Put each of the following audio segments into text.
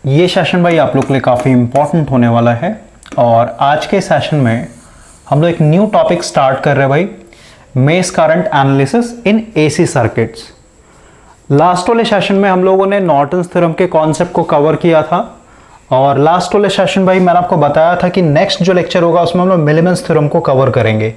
ये सेशन भाई आप लोग के लिए काफ़ी इम्पोर्टेंट होने वाला है और आज के सेशन में हम लोग एक न्यू टॉपिक स्टार्ट कर रहे हैं भाई, mesh current analysis in AC circuits. Last वाले सेशन में हम लोगों ने नॉर्टन्स थ्योरम के कॉन्सेप्ट को कवर किया था और लास्ट वाले सेशन भाई मैंने आपको बताया था कि नेक्स्ट जो लेक्चर होगा उसमें हम लोग मिलेमन्स थ्योरम को कवर करेंगे,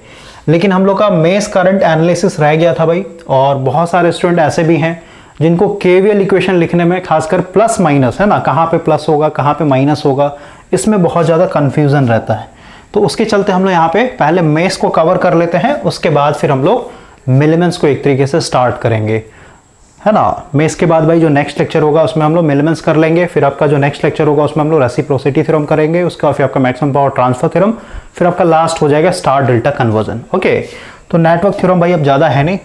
लेकिन हम लोग का मेश करंट एनालिसिस रह गया था भाई। और बहुत सारे स्टूडेंट ऐसे भी हैं जिनको केवीएल इक्वेशन लिखने में खासकर प्लस माइनस है ना, कहाँ पे प्लस होगा कहाँ पे माइनस होगा, इसमें बहुत ज़्यादा कन्फ्यूज़न रहता है। तो उसके चलते हम लोग यहाँ पे पहले मेश को कवर कर लेते हैं, उसके बाद फिर हम लोग मिलेमन्स को एक तरीके से स्टार्ट करेंगे, है ना। मेश के बाद भाई जो नेक्स्ट लेक्चर होगा उसमें हम लोग मिलेमन्स कर लेंगे, फिर आपका जो नेक्स्ट लेक्चर होगा उसमें हम लोग रेसिप्रोसिटी थ्योरम करेंगे, उसका फिर आपका मैक्सिमम पावर ट्रांसफर थ्योरम, फिर आपका लास्ट हो जाएगा स्टार डेल्टा कन्वर्जन। ओके, तो नेटवर्क थ्योरम भाई अब ज़्यादा है नहीं,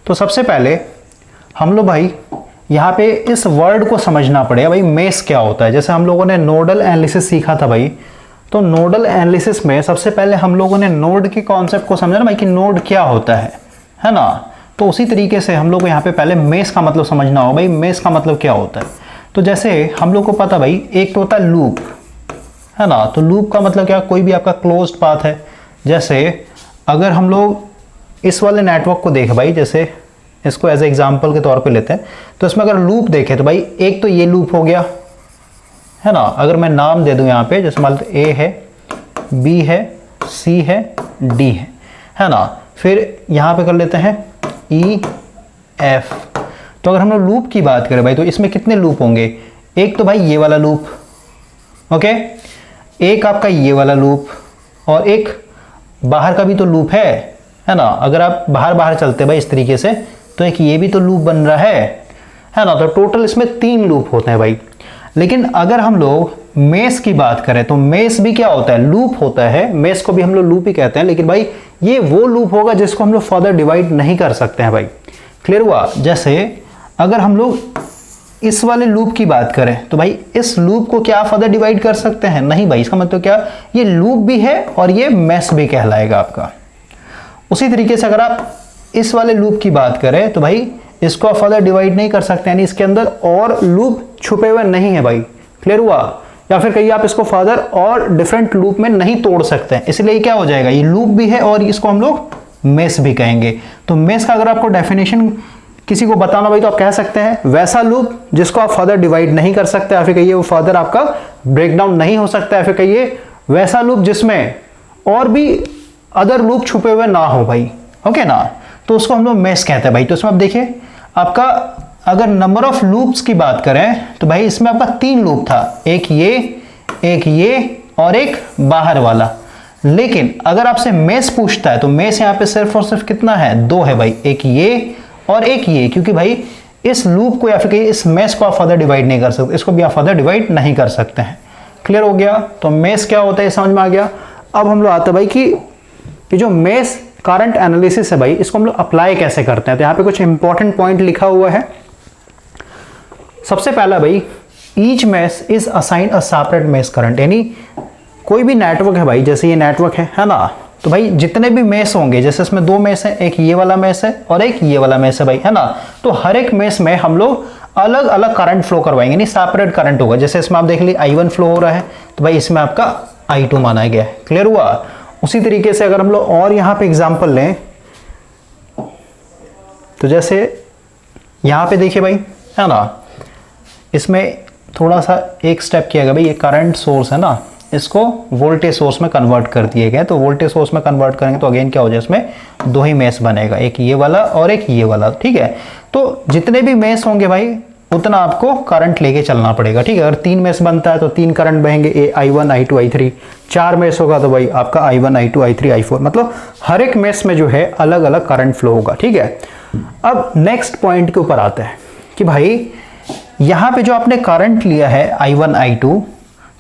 तो सबसे पहले हम लोग भाई यहाँ पे इस वर्ड को समझना पड़ेगा भाई, मेश क्या होता है। जैसे हम लोगों ने नोडल एनालिसिस सीखा था भाई, तो नोडल एनालिसिस में सबसे पहले हम लोगों ने नोड के कॉन्सेप्ट को समझा ना भाई कि नोड क्या होता है ना। तो उसी तरीके से हम लोग को यहाँ पे पहले मेश का मतलब समझना होगा भाई, मेश का मतलब क्या होता है। तो जैसे हम लोग को पता भाई एक तो होता है लूप, है ना। तो लूप का मतलब क्या, कोई भी आपका क्लोज्ड पाथ है। जैसे अगर हम लोग इस वाले नेटवर्क को देखें भाई, जैसे इसको एज एग्जाम्पल के तौर पे लेते हैं, तो इसमें अगर लूप देखें तो भाई एक तो ये लूप हो गया, है ना। अगर मैं नाम दे दूं यहाँ पे, जैसे मान लो ए है, बी है, सी है, डी है ना। फिर यहाँ पे कर लेते हैं ई एफ। तो अगर हम लोग लूप की बात करें भाई, तो इसमें कितने लूप होंगे, एक तो भाई ये वाला लूप, ओके, एक आपका ये वाला लूप, और एक बाहर का भी तो लूप है ना। अगर आप बाहर बाहर चलते भाई इस तरीके से, तो एक ये भी तो लूप बन रहा है ना। तो टोटल इसमें 3 लूप होते हैं भाई। लेकिन अगर हम लोग मेश की बात करें तो मेश भी क्या होता है, लूप होता है। मेश को भी हम लोग लूप ही कहते हैं, लेकिन भाई ये वो लूप होगा जिसको हम लोग फर्दर डिवाइड नहीं कर सकते हैं भाई। क्लियर हुआ। जैसे अगर हम लोग इस वाले लूप की बात करें तो भाई इस लूप को क्या फर्दर डिवाइड कर सकते हैं, नहीं भाई। इसका मतलब क्या, ये लूप भी है और ये मेश भी कहलाएगा आपका। उसी तरीके से अगर आप इस वाले लूप की बात करें तो भाई इसको आप फर्दर डिवाइड नहीं कर सकते, यानी इसके अंदर और लूप छुपे हुए नहीं है भाई। क्लियर हुआ। या फिर कहिए आप इसको फर्दर और डिफरेंट लूप में नहीं तोड़ सकते हैं, इसलिए क्या हो जाएगा, ये लूप भी है और इसको हम लोग मेश भी कहेंगे। तो मेश का अगर आपको डेफिनेशन किसी को बताना भाई, तो आप कह सकते हैं वैसा लूप जिसको आप फर्दर डिवाइड नहीं कर सकते, या फिर कहिए वो फर्दर आपका ब्रेकडाउन नहीं हो सकता, या फिर कहिए वैसा लूप जिसमें और भी अदर लूप छुपे हुए ना हो भाई। ओके ना, तो उसको हम लोग मेश कहते हैं भाई। तो इसमें आप देखिए, आपका अगर नंबर ऑफ लूप्स की बात करें तो भाई इसमें आपका 3 लूप था, एक ये और एक बाहर वाला। लेकिन अगर आपसे मेश पूछता है तो मेश यहाँ पे सिर्फ और सिर्फ कितना है, 2 है भाई, एक ये और एक ये। क्योंकि भाई इस लूप को या फिर इस मेश को आप फर्दर डिवाइड नहीं कर सकते, इसको भी आप फर्दर डिवाइड नहीं कर सकते हैं। क्लियर हो गया। तो मेश क्या होता है समझ में आ गया। अब हम लोग आते हैं भाई कि ये जो मेश करंट एनालिसिस है भाई, इसको हम लोग अप्लाई कैसे करते हैं। तो यहाँ पे कुछ इंपॉर्टेंट पॉइंट लिखा हुआ है। सबसे पहला भाई, each mesh is assign a separate mesh current, यानी कोई भी नेटवर्क है भाई, जैसे ये नेटवर्क है ना। तो भाई जितने भी मेश होंगे, जैसे इसमें 2 मेश है, एक ये वाला मेश है और एक ये वाला मेश है भाई, है ना। तो हर एक मेश में हम लोग अलग अलग करंट फ्लो करवाएंगे, यानी सेपरेट करंट होगा। जैसे इसमें आप देख लीजिए I1 फ्लो हो रहा है, तो भाई इसमें आपका I2 माना गया है। क्लियर हुआ। उसी तरीके से अगर हम लोग और यहाँ पे एग्जांपल लें, तो जैसे यहाँ पे देखिए भाई, है ना, इसमें थोड़ा सा एक स्टेप किया गया भाई, ये करंट सोर्स है ना, इसको वोल्टेज सोर्स में कन्वर्ट कर दिए गए। तो वोल्टेज सोर्स में कन्वर्ट करेंगे तो अगेन क्या हो जाए, इसमें 2 ही मेश बनेगा, एक ये वाला और एक ये वाला। ठीक है। तो जितने भी मेश होंगे भाई उतना आपको करंट लेके चलना पड़ेगा। ठीक है। अगर 3 मेश बनता है तो 3 current बहेंगे, I1 I2 I3। 4 mesh होगा तो भाई आपका I1 I2 I3 I4, मतलब हर एक मेश में जो है अलग अलग करंट फ्लो होगा। ठीक है। अब नेक्स्ट पॉइंट के ऊपर आते हैं कि भाई यहाँ पे जो आपने करंट लिया है I1 I2,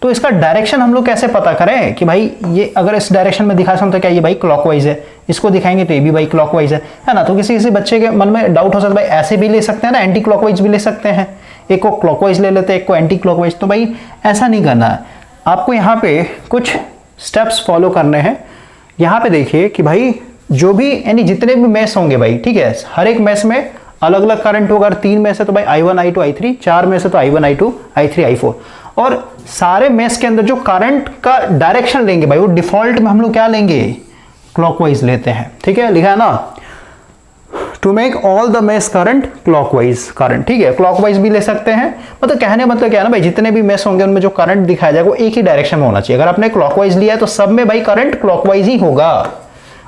तो इसका डायरेक्शन हम लोग कैसे पता करें कि भाई ये अगर इस डायरेक्शन में दिखा सकते तो क्या ये भाई क्लॉकवाइज है, इसको दिखाएंगे तो ये भी भाई क्लॉकवाइज है ना। तो किसी किसी बच्चे के मन में डाउट हो सकता है भाई ऐसे भी ले सकते हैं ना, एंटी क्लॉकवाइज भी ले सकते हैं, एक को क्लॉकवाइज ले लेते हैं, एक को एंटी क्लॉकवाइज। तो भाई ऐसा नहीं करना है आपको, यहाँ पे कुछ स्टेप्स फॉलो करने हैं। यहाँ पे देखिए कि भाई जो भी यानी जितने भी मैश होंगे भाई, ठीक है, हर एक मैश में अलग अलग करंट होगा। 3 में से तो भाई I1 I2 I3, 4 में से तो I1 I2 I3 I4। और सारे मेश के अंदर जो करंट का डायरेक्शन लेंगे भाई वो डिफॉल्ट में हम लोग क्या लेंगे, क्लॉकवाइज लेते हैं। ठीक है, लिखा है ना, to make all the mesh current clockwise current. ठीक है, क्लॉकवाइज भी ले सकते हैं, मतलब कहने मतलब क्या है ना भाई, जितने भी मेश होंगे उनमें जो करंट दिखाया जाएगा वो एक ही डायरेक्शन में होना चाहिए। अगर आपने क्लॉकवाइज लिया है तो सब में भाई करंट क्लॉकवाइज ही होगा,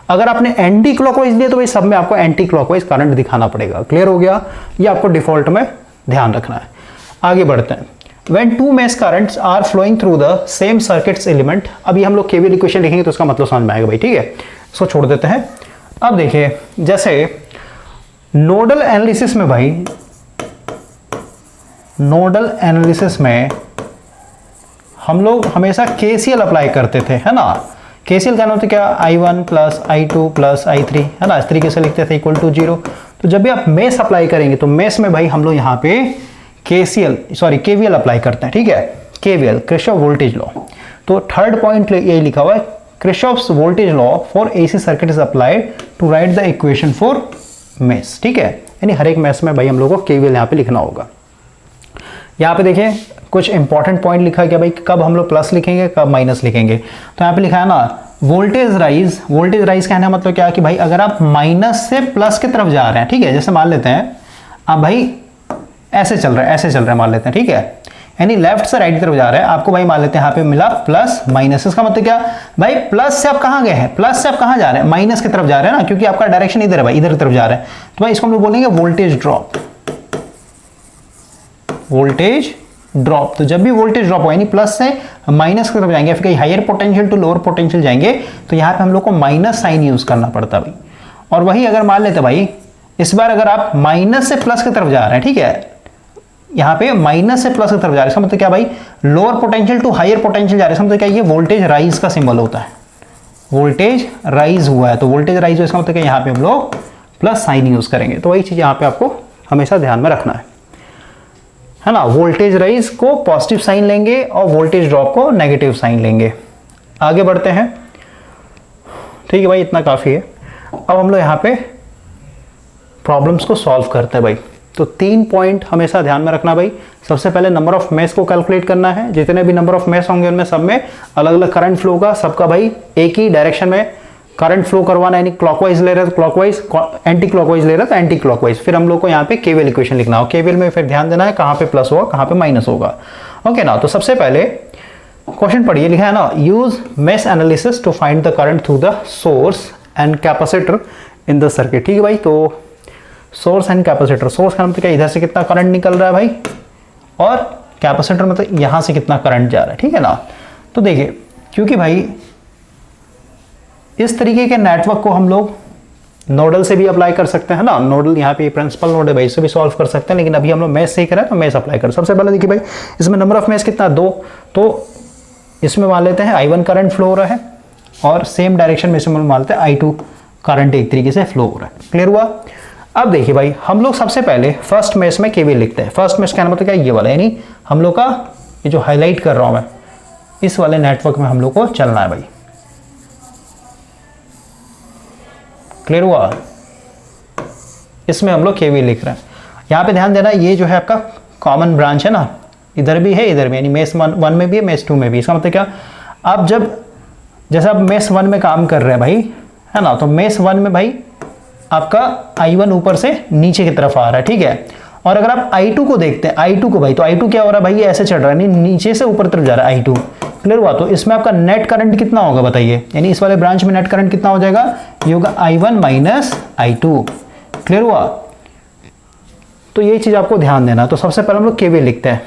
अगर आपने एंटी क्लॉकवाइज लिया तो भाई सब में आपको एंटी क्लॉकवाइज करंट दिखाना पड़ेगा। क्लियर हो गया, ये आपको डिफॉल्ट में ध्यान रखना है। आगे बढ़ते हैं। When two mesh currents are flowing through the same circuits element, अभी हम लोग केवीएल इक्वेशन लिखेंगे तो उसका मतलब समझ में आएगा भाई। ठीक है, इसको छोड़ देते हैं। अब देखिए, जैसे नोडल एनालिसिस में भाई, नोडल एनालिसिस में हम लोग हमेशा केसीएल अप्लाई करते थे, है ना। केसीएल का मतलब क्या, I1 plus I2 plus I3, है ना, इस तरीके से लिखते थे, इक्वल टू 0। तो जब भी आप मेश अप्लाई करेंगे तो मेश में भाई हम लोग यहाँ पे केवीएल अप्लाई करते हैं। ठीक है, केवीएल, किरचॉफ वोल्टेज लॉ। तो थर्ड पॉइंट यही लिखा हुआ है, Kirchhoff's voltage law for AC circuit is applied to write the equation for mesh. ठीक है, यानी हर एक मेश में भाई हम लोग को केवीएल यहाँ पे लिखना होगा। यहाँ पे देखिए कुछ इंपॉर्टेंट पॉइंट लिखा गया भाई, कब हम लोग प्लस लिखेंगे कब माइनस लिखेंगे। तो यहाँ पे लिखा है ना, वोल्टेज राइज, वोल्टेज राइज कहने का मतलब क्या है कि भाई अगर आप माइनस से प्लस की तरफ जा रहे हैं, ठीक है, जैसे मान लेते हैं आप भाई ऐसे चल रहा है, ऐसे चल रहा है मान लेते हैं, ठीक है, यानी लेफ्ट से राइट की तरफ जा रहे हैं, आपको भाई मान लेते हैं यहाँ पे मिला प्लस माइनस। इसका मतलब क्या भाई, प्लस से आप कहाँ गए हैं, प्लस से आप कहाँ जा रहे हैं, माइनस की तरफ जा रहे हैं ना, क्योंकि आपका डायरेक्शन इधर है भाई, इधर की तरफ जा रहे हैं। तो भाई इसको हम लोग बोलेंगे वोल्टेज ड्रॉप, वोल्टेज ड्रॉप। तो जब भी वोल्टेज ड्रॉप हो यानी प्लस से माइनस की तरफ जाएंगे, फिर कहीं higher potential to lower potential जाएंगे, तो यहाँ पे हम लोग को माइनस साइन यूज करना पड़ता है भाई। और वही अगर मान लेते भाई इस बार अगर आप माइनस से प्लस की तरफ जा रहे हैं, ठीक है, यहाँ पे माइनस से प्लस की तरफ जा रहे हैं, इसका मतलब क्या भाई, lower potential to higher potential जा रहे हैं, इसका मतलब क्या, ये वोल्टेज राइज का सिंबल होता है, वोल्टेज राइज हुआ है। तो वोल्टेज राइज हुआ इसका मतलब क्या, यहाँ पे हम लोग प्लस साइन यूज करेंगे। तो वही चीज यहाँ पे आपको हमेशा ध्यान में रखना है ना। वोल्टेज राइज को पॉजिटिव साइन लेंगे और वोल्टेज ड्रॉप को नेगेटिव साइन लेंगे। आगे बढ़ते हैं। ठीक है भाई, इतना काफी है। अब हम लोग यहाँ पे प्रॉब्लम्स को सॉल्व करते हैं भाई। तो 3 पॉइंट हमेशा ध्यान में रखना भाई। सबसे पहले नंबर ऑफ मेश को कैलकुलेट करना है, जितने भी नंबर ऑफ मेश होंगे उनमें सब में अलग अलग करंट फ्लो का, सबका भाई एक ही डायरेक्शन में करंट फ्लो करवाना, यानी क्लॉकवाइज ले रहे तो क्लॉकवाइज, एंटी क्लॉकवाइज ले रहे तो एंटी क्लॉकवाइज। फिर हम लोग को यहाँ पे केवीएल इक्वेशन लिखना हो, केवीएल में फिर ध्यान देना है कहाँ पे प्लस होगा कहाँ पे माइनस होगा। ओके ना। तो सबसे पहले क्वेश्चन पढ़िए, लिखा है ना, use mesh analysis to find the current through the source and capacitor in the circuit. ठीक है भाई, तो सोर्स एंड कैपेसिटर, सोर्स का मतलब क्या, इधर से कितना करंट निकल रहा है भाई, और कैपेसिटर मतलब यहां से कितना करंट जा रहा है। ठीक है ना। तो देखिए, क्योंकि भाई इस तरीके के नेटवर्क को हम लोग नोडल से भी अप्लाई कर सकते हैं ना, नोडल यहाँ पे प्रिंसिपल नोड है भाई, इससे भी सॉल्व कर सकते हैं, लेकिन अभी हम लोग मैथ सीख रहे हैं तो मैथ अप्लाई कर। सबसे पहले देखिए भाई, इसमें नंबर ऑफ मैथ कितना, 2, तो इसमें मान लेते हैं I1 करंट फ्लो हो रहा है और सेम डायरेक्शन में इसमें मान लेते हैं I2 करंट एक तरीके से फ्लो हो रहा है। क्लियर हुआ। अब देखिए भाई, हम लोग सबसे पहले फर्स्ट मेश में केवीएल लिखते हैं। फर्स्ट मेश का मतलब क्या, ये वाला, यानी हम लोग का ये जो हाईलाइट कर रहा हूं मैं, इस वाले नेटवर्क में हम लोग को चलना है भाई। क्लियर हुआ। इसमें हम लोग केवीएल लिख रहे हैं। यहां पे ध्यान देना, ये जो है आपका कॉमन ब्रांच है ना, इधर भी है इधर भी, यानी मेश 1 में भी है मेश 2 में भी। इसका मतलब क्या, आप जैसे आप मेश 1 में काम कर रहे हैं भाई, है ना, तो मेश 1 में भाई आपका I1 ऊपर से नीचे की तरफ आ रहा है, ठीक है। और अगर आप I2 को देखते हैं, I2 को भाई, तो I2 क्या हो रहा है भाई, ये ऐसे चढ़ रहा है, नीचे से ऊपर तरफ जा रहा है I2। क्लियर हुआ। तो इसमें आपका नेट करंट कितना होगा बताइए, यानी इस वाले ब्रांच में नेट करंट कितना हो जाएगा, ये होगा I1 माइनस I2। क्लियर हुआ। तो ये चीज आपको ध्यान देना। तो सबसे पहले हम लोग केवीएल लिखते हैं।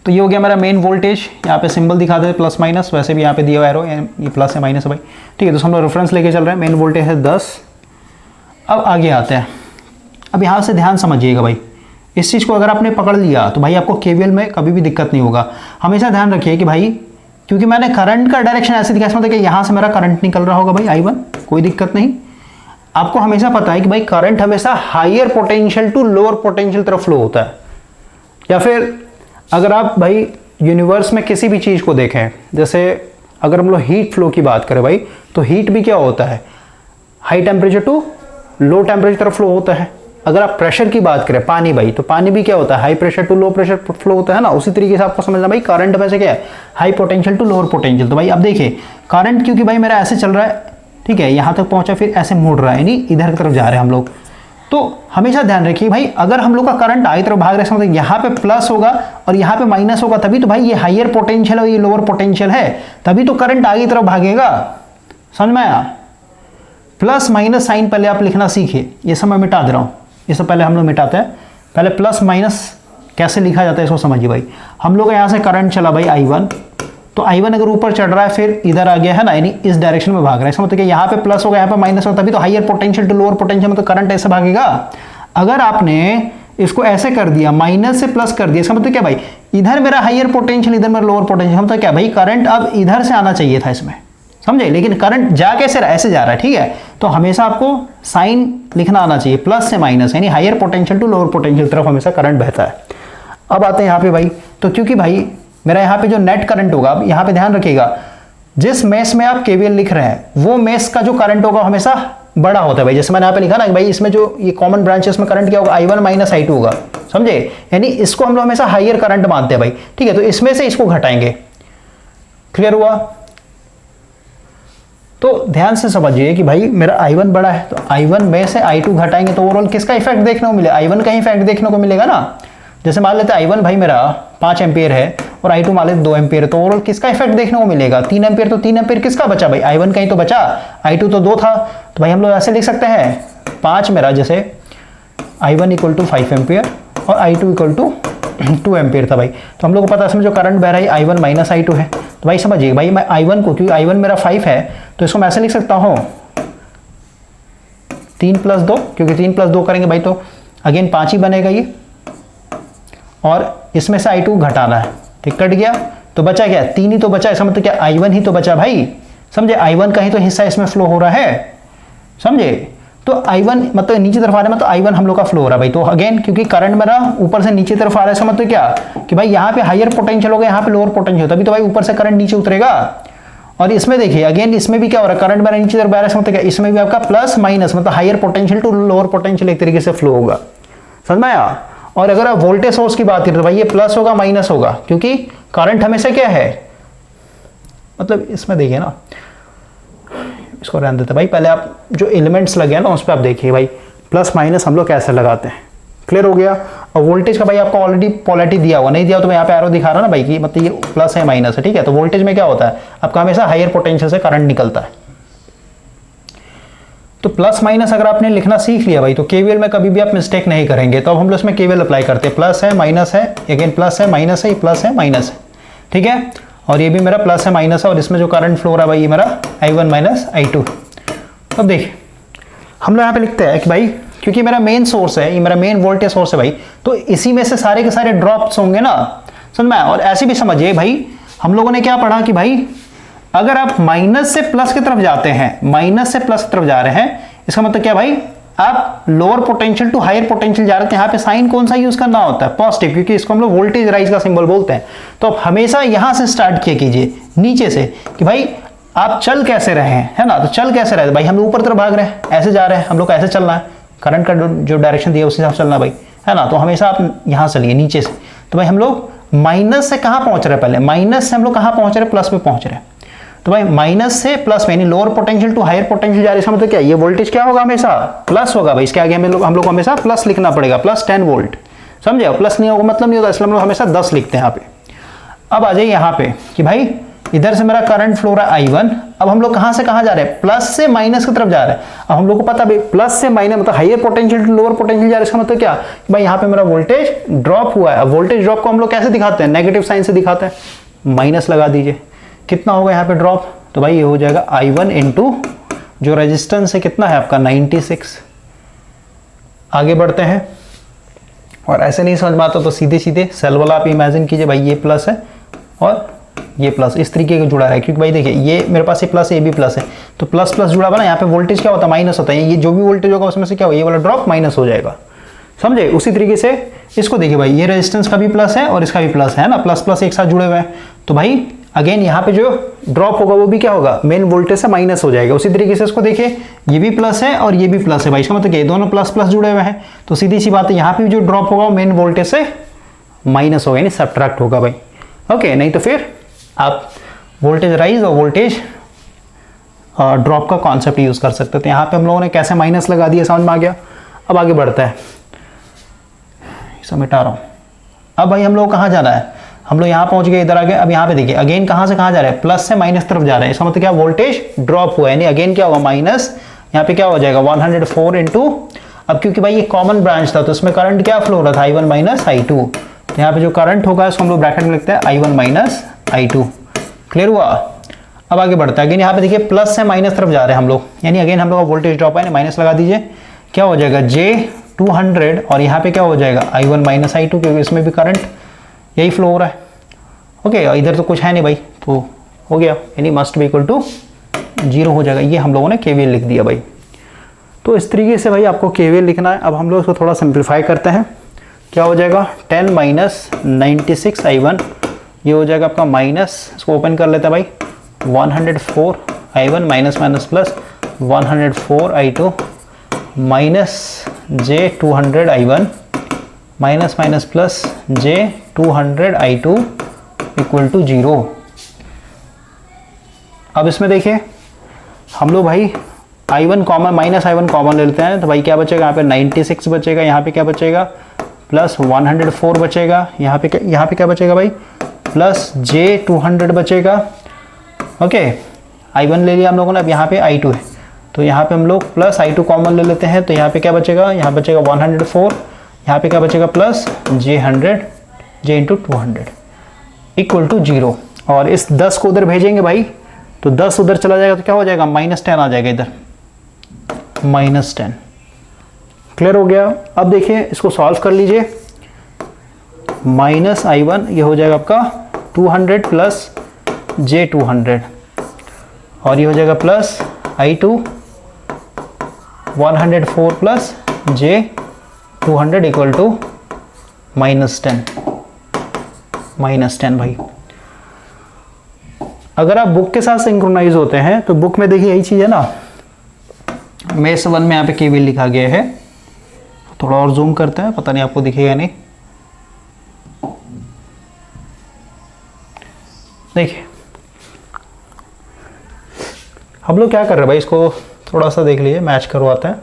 तो ये हो गया मेरा मेन वोल्टेज, यहाँ पे सिंबल दिखा दे प्लस माइनस, वैसे भी यहाँ पे दिया हुआ एरो, ये प्लस है माइनस है भाई, ठीक है। तो हम लोग रेफरेंस लेके चल रहे हैं, मेन वोल्टेज है 10। अब आगे आते हैं। अब यहाँ से ध्यान समझिएगा भाई, इस चीज़ को अगर आपने पकड़ लिया तो भाई आपको केवीएल में कभी भी दिक्कत नहीं होगा। हमेशा ध्यान रखिए कि भाई, क्योंकि मैंने करंट का डायरेक्शन ऐसे दिखाया, मतलब कि यहाँ से मेरा करंट निकल रहा होगा भाई I1, कोई दिक्कत नहीं। आपको हमेशा पता है कि भाई करंट हमेशा higher potential to lower potential तरफ फ्लो होता है। या फिर अगर आप भाई यूनिवर्स में किसी भी चीज़ को देखें, जैसे अगर हम लोग हीट फ्लो की बात करें भाई, तो हीट भी क्या होता है, high temperature to low temperature तरफ फ्लो होता है। अगर आप प्रेशर की बात करें, पानी भाई, तो पानी भी क्या होता है, high pressure to low pressure flow होता है ना, उसी तरीके से आपको समझना भाई करंट में से क्या है, high potential to lower potential. तो भाई अब देखिए करंट क्योंकि भाई मेरा ऐसे चल रहा है, ठीक है, यहाँ तक पहुंचा फिर ऐसे मुड़ रहा है, यानी इधर की तरफ जा रहे हैं हम लोग। तो हमेशा ध्यान रखिए भाई, अगर हम लोग का करंट आगे तरफ भाग रहा है, मतलब यहाँ पे प्लस होगा और यहाँ पे माइनस होगा, तभी तो भाई ये हाइयर पोटेंशियल और ये लोअर पोटेंशियल है, तभी तो करंट आगे तरफ भागेगा। समझ में आया? प्लस माइनस साइन पहले आप लिखना सीखिए, ये सब मैं मिटा दे रहा हूँ, ये सब पहले हम लोग मिटाते हैं। पहले प्लस माइनस कैसे लिखा जाता है इसको समझिए भाई। हम लोग यहाँ से करंट चला भाई I1, तो I1 अगर ऊपर चढ़ रहा है फिर इधर आ गया है ना, यानी इस डायरेक्शन में भाग रहा है, इसका मतलब कि यहाँ पे प्लस होगा यहाँ पे माइनस होगा, तभी तो higher potential to lower potential में तो करंट ऐसे भागेगा। अगर आपने इसको ऐसे कर दिया, माइनस से प्लस कर दिया, इसका मतलब क्या भाई, इधर मेरा हाइयर पोटेंशियल इधर मेरा लोअर पोटेंशियल, मतलब क्या भाई करंट अब इधर से आना चाहिए था इसमें, समझे, लेकिन करंट जा कैसे रहा, ऐसे जा रहा है, ठीक है। तो हमेशा आपको साइन लिखना आना चाहिए, प्लस से माइनस, यानी higher potential to lower potential तरफ हमेशा करंट बहता है। अब आते हैं यहाँ पे भाई, तो क्योंकि भाई मेरा यहाँ पे जो नेट करंट होगा, अब यहाँ पे ध्यान रखिएगा, जिस मेश में आप केवीएल लिख रहे हैं वो मेश का जो करंट होगा हमेशा बड़ा होता है भाई। जैसे मैंने यहाँ पे लिखा ना कि भाई इसमें जो ये कॉमन ब्रांच है इसमें करंट क्या होगा, I1 माइनस I2 होगा, समझे, यानी इसको हम लोग हमेशा हाइयर करंट मानते हैं भाई, ठीक है। तो इसमें से इसको घटाएंगे, क्लियर हुआ? तो ध्यान से समझिए कि भाई मेरा I1 बड़ा है, तो I1 में से I2 घटाएंगे तो ओवरऑल किसका इफेक्ट देखने को मिलेगा, I1 का ही इफेक्ट देखने को मिलेगा ना। जैसे मान लेते हैं I1 भाई मेरा 5 एम्पियर है और I2 मान लेते 2 एम्पियर है, तो ओवरऑल किसका इफेक्ट देखने को मिलेगा, 3 एम्पियर। तो 3 एम्पियर किसका बचा भाई, I1 का ही तो बचा, I2 तो 2 था। तो भाई हम लोग ऐसे लिख सकते हैं 5 मेरा, जैसे I1 इक्वल टू 5 एम्पियर और I2 इक्वल टू 2 एम्पियर था भाई। तो हम लोग को पता है इसमें जो करंट बह रहा है I1 माइनस I2 है। तो भाई समझिए भाई मैं I1 को, क्योंकि I1 मेरा 5 है तो इसको मैं ऐसे लिख सकता हूँ 3 प्लस 2, क्योंकि 3 प्लस 2 करेंगे भाई तो अगेन 5 ही बनेगा ये, और इसमें से I2 घटाना है, ठीक, कट गया तो बचा क्या, 3 ही तो बचा, इसका मतलब क्या I1 ही तो बचा भाई, समझे, I1 का ही तो हिस्सा इसमें फ्लो हो रहा है, समझे। तो I1 मतलब नीचे तरफ आ रहा है, मतलब I1 हम लोग का फ्लो हो रहा है भाई। तो अगेन क्योंकि करंट मेरा ऊपर से नीचे तरफ आ रहा है, इसका मतलब क्या कि भाई यहाँ पे हाइयर पोटेंशियल होगा, यहाँ पे लोअर पोटेंशियल, तभी तो भाई ऊपर से करंट नीचे उतरेगा। और इसमें देखिए अगेन इसमें भी क्या हो रहा है, करंट मेरा नीचे तरफ आ रहा है, मतलब क्या इसमें भी आपका प्लस माइनस मतलब higher potential to lower potential एक तरीके से फ्लो होगा, समझ में आया। और अगर आप वोल्टेज सोर्स की बात करें तो भाई ये प्लस होगा माइनस होगा, क्योंकि करंट हमेशा क्या है, मतलब इसमें देखिए ना, इसको रहने देते भाई, पहले आप जो एलिमेंट्स लगे हैं ना उस पर आप देखिए भाई प्लस माइनस हम लोग कैसे लगाते हैं, क्लियर हो गया। और वोल्टेज का भाई आपको ऑलरेडी पोलैरिटी दिया हुआ, नहीं दिया तो मैं यहाँ पे एरो दिखा रहा ना भाई कि मतलब ये प्लस है माइनस है, ठीक है। तो वोल्टेज में क्या होता है, आपका हमेशा हाइयर पोटेंशियल से करंट निकलता है। तो प्लस माइनस अगर आपने लिखना सीख लिया भाई तो केवीएल में कभी भी आप मिस्टेक नहीं करेंगे। तो अब हम लोग इसमें केवीएल अप्लाई करते हैं, प्लस है माइनस है, अगेन प्लस है माइनस है, प्लस है माइनस है, ठीक है। और ये भी मेरा प्लस है माइनस है, और इसमें जो करंट फ्लो रहा है भाई ये मेरा I1 माइनस I2। अब देखिए हम लोग यहाँ पे लिखते हैं कि भाई क्योंकि मेरा मेन सोर्स है, ये मेरा मेन वोल्टेज सोर्स है भाई, तो इसी में से सारे के सारे ड्रॉप्स होंगे ना, समझ में। और ऐसे भी समझिए भाई हम लोगों ने क्या पढ़ा कि भाई अगर आप माइनस से प्लस की तरफ जाते हैं, माइनस से प्लस की तरफ जा रहे हैं, इसका मतलब क्या भाई आप lower potential to higher potential जा रहे थे, यहाँ पे साइन कौन सा यूज करना होता है, पॉजिटिव, क्योंकि इसको हम लोग वोल्टेज राइज का सिंबल बोलते हैं। तो आप हमेशा यहां से स्टार्ट किया कीजिए नीचे से कि भाई आप चल कैसे रहे हैं, है ना। तो चल कैसे रहे भाई, हम लोग ऊपर तरफ भाग रहे हैं, ऐसे जा रहे हैं, हम लोग को ऐसे चलना है, करंट का जो डायरेक्शन दिया उस हिसाब से चलना भाई, है ना। तो हमेशा आप यहां चलिए नीचे से। तो भाई हम लोग माइनस से कहां पहुंच रहे हैं, पहले माइनस से हम लोग कहां पहुंच रहे हैं, प्लस पे पहुंच रहे हैं। तो भाई माइनस से प्लस में, यानी lower potential to higher potential जा रही है, इसका मतलब क्या, ये वोल्टेज क्या होगा, हमेशा प्लस होगा भाई। इसके आगे हम लोग को हमेशा प्लस लिखना पड़ेगा, प्लस 10 वोल्ट, समझे। प्लस नहीं होगा मतलब नहीं होता, इसलिए हम लोग हमेशा 10 लिखते हैं यहाँ पे। अब आ जाइए यहाँ पे कि भाई इधर से मेरा करंट फ्लो रहा है I1, अब हम लोग कहां से कहां जा रहे हैं, प्लस से माइनस की तरफ जा रहे हैं। अब हम लोग को पता भाई प्लस से माइनस मतलब higher potential to lower potential जा रहा है, इसका मतलब क्या भाई यहाँ पे मेरा वोल्टेज ड्रॉप हुआ है। अब वोल्टेज ड्रॉप को हम लोग कैसे दिखाते हैं, नेगेटिव साइन से दिखाते हैं, माइनस लगा दीजिए, कितना होगा यहाँ पे ड्रॉप, तो भाई ये हो जाएगा I1 इंटू जो रेजिस्टेंस है कितना है आपका 96। आगे बढ़ते हैं, और ऐसे नहीं समझ में आता तो सीधे सीधे सेल वाला आप इमेजिन कीजिए भाई ये प्लस है और ये प्लस इस तरीके का जुड़ा है, क्योंकि भाई देखिए ये मेरे पास ये प्लस है, ये भी प्लस है, तो प्लस प्लस जुड़ा हुआ ना, यहाँ पे वोल्टेज क्या होता है, माइनस होता है। ये जो भी वोल्टेज होगा उसमें से क्या होगा, ये वाला ड्रॉप माइनस हो जाएगा, समझे। उसी तरीके से इसको देखिए भाई ये रेजिस्टेंस का भी प्लस है और इसका भी प्लस है ना, प्लस प्लस एक साथ जुड़े हुए हैं। तो भाई अगेन यहाँ पे जो ड्रॉप होगा वो भी क्या होगा, मेन वोल्टेज से माइनस हो जाएगा। उसी तरीके से इसको देखिए, ये भी प्लस है और ये भी प्लस है भाई, इसका मतलब क्या, दोनों प्लस प्लस जुड़े हुए हैं, तो सीधी सी बात है यहाँ पे भी जो ड्रॉप होगा वो मेन वोल्टेज से माइनस होगा, यानी सब्ट्रैक्ट होगा भाई। ओके, नहीं तो फिर आप वोल्टेज राइज और वोल्टेज ड्रॉप का कॉन्सेप्ट यूज कर सकते थे। यहाँ पे हम लोगों ने कैसे माइनस लगा दिया, समझ में आ गया। अब आगे बढ़ता है, इसे मिटा रहा हूँ। अब भाई हम लोग कहाँ जाना है, हम लोग यहाँ पहुँच गए, इधर आ गए। अब यहाँ पे देखिए अगेन कहाँ से कहाँ जा रहे हैं, प्लस से माइनस तरफ जा रहे हैं, इसका मतलब क्या, वोल्टेज ड्रॉप हुआ है, यानी अगेन क्या होगा, माइनस, यहाँ पे क्या हो जाएगा 104 इंटू, अब क्योंकि भाई ये कॉमन ब्रांच था तो इसमें करंट क्या फ्लो हो रहा था, I1 माइनस I2, तो यहाँ पे जो करंट होगा इसको हम लोग ब्रैकेट में लिखते हैं I1 माइनस I2। क्लियर हुआ। अब आगे बढ़ता है, अगेन यहाँ पे देखिए प्लस से माइनस तरफ जा रहे हैं हम लोग, यानी अगेन हम लोग का वोल्टेज ड्रॉप है, माइनस लगा दीजिए, क्या हो जाएगा J200, और यहाँ पे क्या हो जाएगा I1 माइनस I2, क्योंकि इसमें भी करंट यही फ्लो हो रहा है। ओके, इधर तो कुछ है नहीं भाई, तो हो गया, यानी मस्ट बी इक्वल टू 0 हो जाएगा। ये हम लोगों ने KVL लिख दिया भाई। तो इस तरीके से भाई आपको KVL लिखना है। अब हम लोग इसको थोड़ा सिंप्लीफाई करते हैं, क्या हो जाएगा 10 माइनस 96 I1, ये हो जाएगा आपका माइनस, इसको ओपन कर लेते हैं भाई, 104 I1 minus minus plus 104 I2 minus J200 I1 minus minus plus J200 I2 equal to 0। अब इसमें देखिए हम लोग भाई I1 common, minus I1 common ले लेते हैं, तो भाई क्या बचेगा, यहाँ पे 96 बचेगा, यहाँ पे क्या बचेगा प्लस 104 बचेगा, यहाँ पे क्या बचेगा भाई, प्लस J200 बचेगा। ओके, I1 ले लिया हम लोगों ने, अब यहाँ पे I2 है, तो यहाँ पे हम लोग प्लस I2 कॉमन ले लेते हैं, तो यहाँ पे क्या बचेगा, यहाँ बचेगा 104, यहाँ पे क्या बचेगा plus J100, J into 200 equal to 0। और इस 10 को उधर भेजेंगे भाई, तो 10 उधर चला जाएगा तो क्या हो जाएगा, -10 आ जाएगा इधर, -10। क्लियर हो गया। अब देखिए इसको सॉल्व कर लीजिए, माइनस I1 ये हो जाएगा आपका 200 प्लस J200, और ये हो जाएगा plus I2 104 plus J200 equal to -10 भाई। अगर आप बुक के साथ सिंक्रोनाइज होते हैं तो बुक में देखिए यही चीज़ है ना, मेष 1 में यहाँ पे KVL लिखा गया है, थोड़ा और जूम करते हैं, पता नहीं आपको दिखेगा नहीं, देखिए हम लोग क्या कर रहे हैं भाई, इसको थोड़ा सा देख लीजिए, मैच करवाते हैं।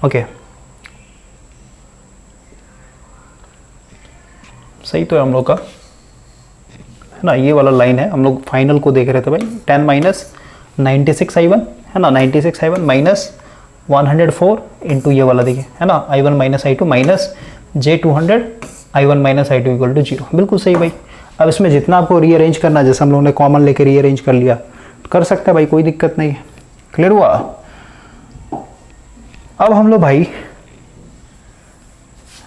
ओके, सही तो है हम लोग का, है ना, ये वाला लाइन है, हम लोग फाइनल को देख रहे थे भाई, 10 माइनस 96 I1 है ना, 96 I1 माइनस 104 इंटू ये वाला देखिए, है ना, I1 minus I2 minus J200 I1 minus I2 equal to 0। बिल्कुल सही भाई। अब इसमें जितना आपको रीअरेंज करना है, जैसे हम लोगों ने कॉमन लेके रीअरेंज कर लिया, तो कर सकते हैं भाई, कोई दिक्कत नहीं है। क्लियर हुआ। अब हम लोग भाई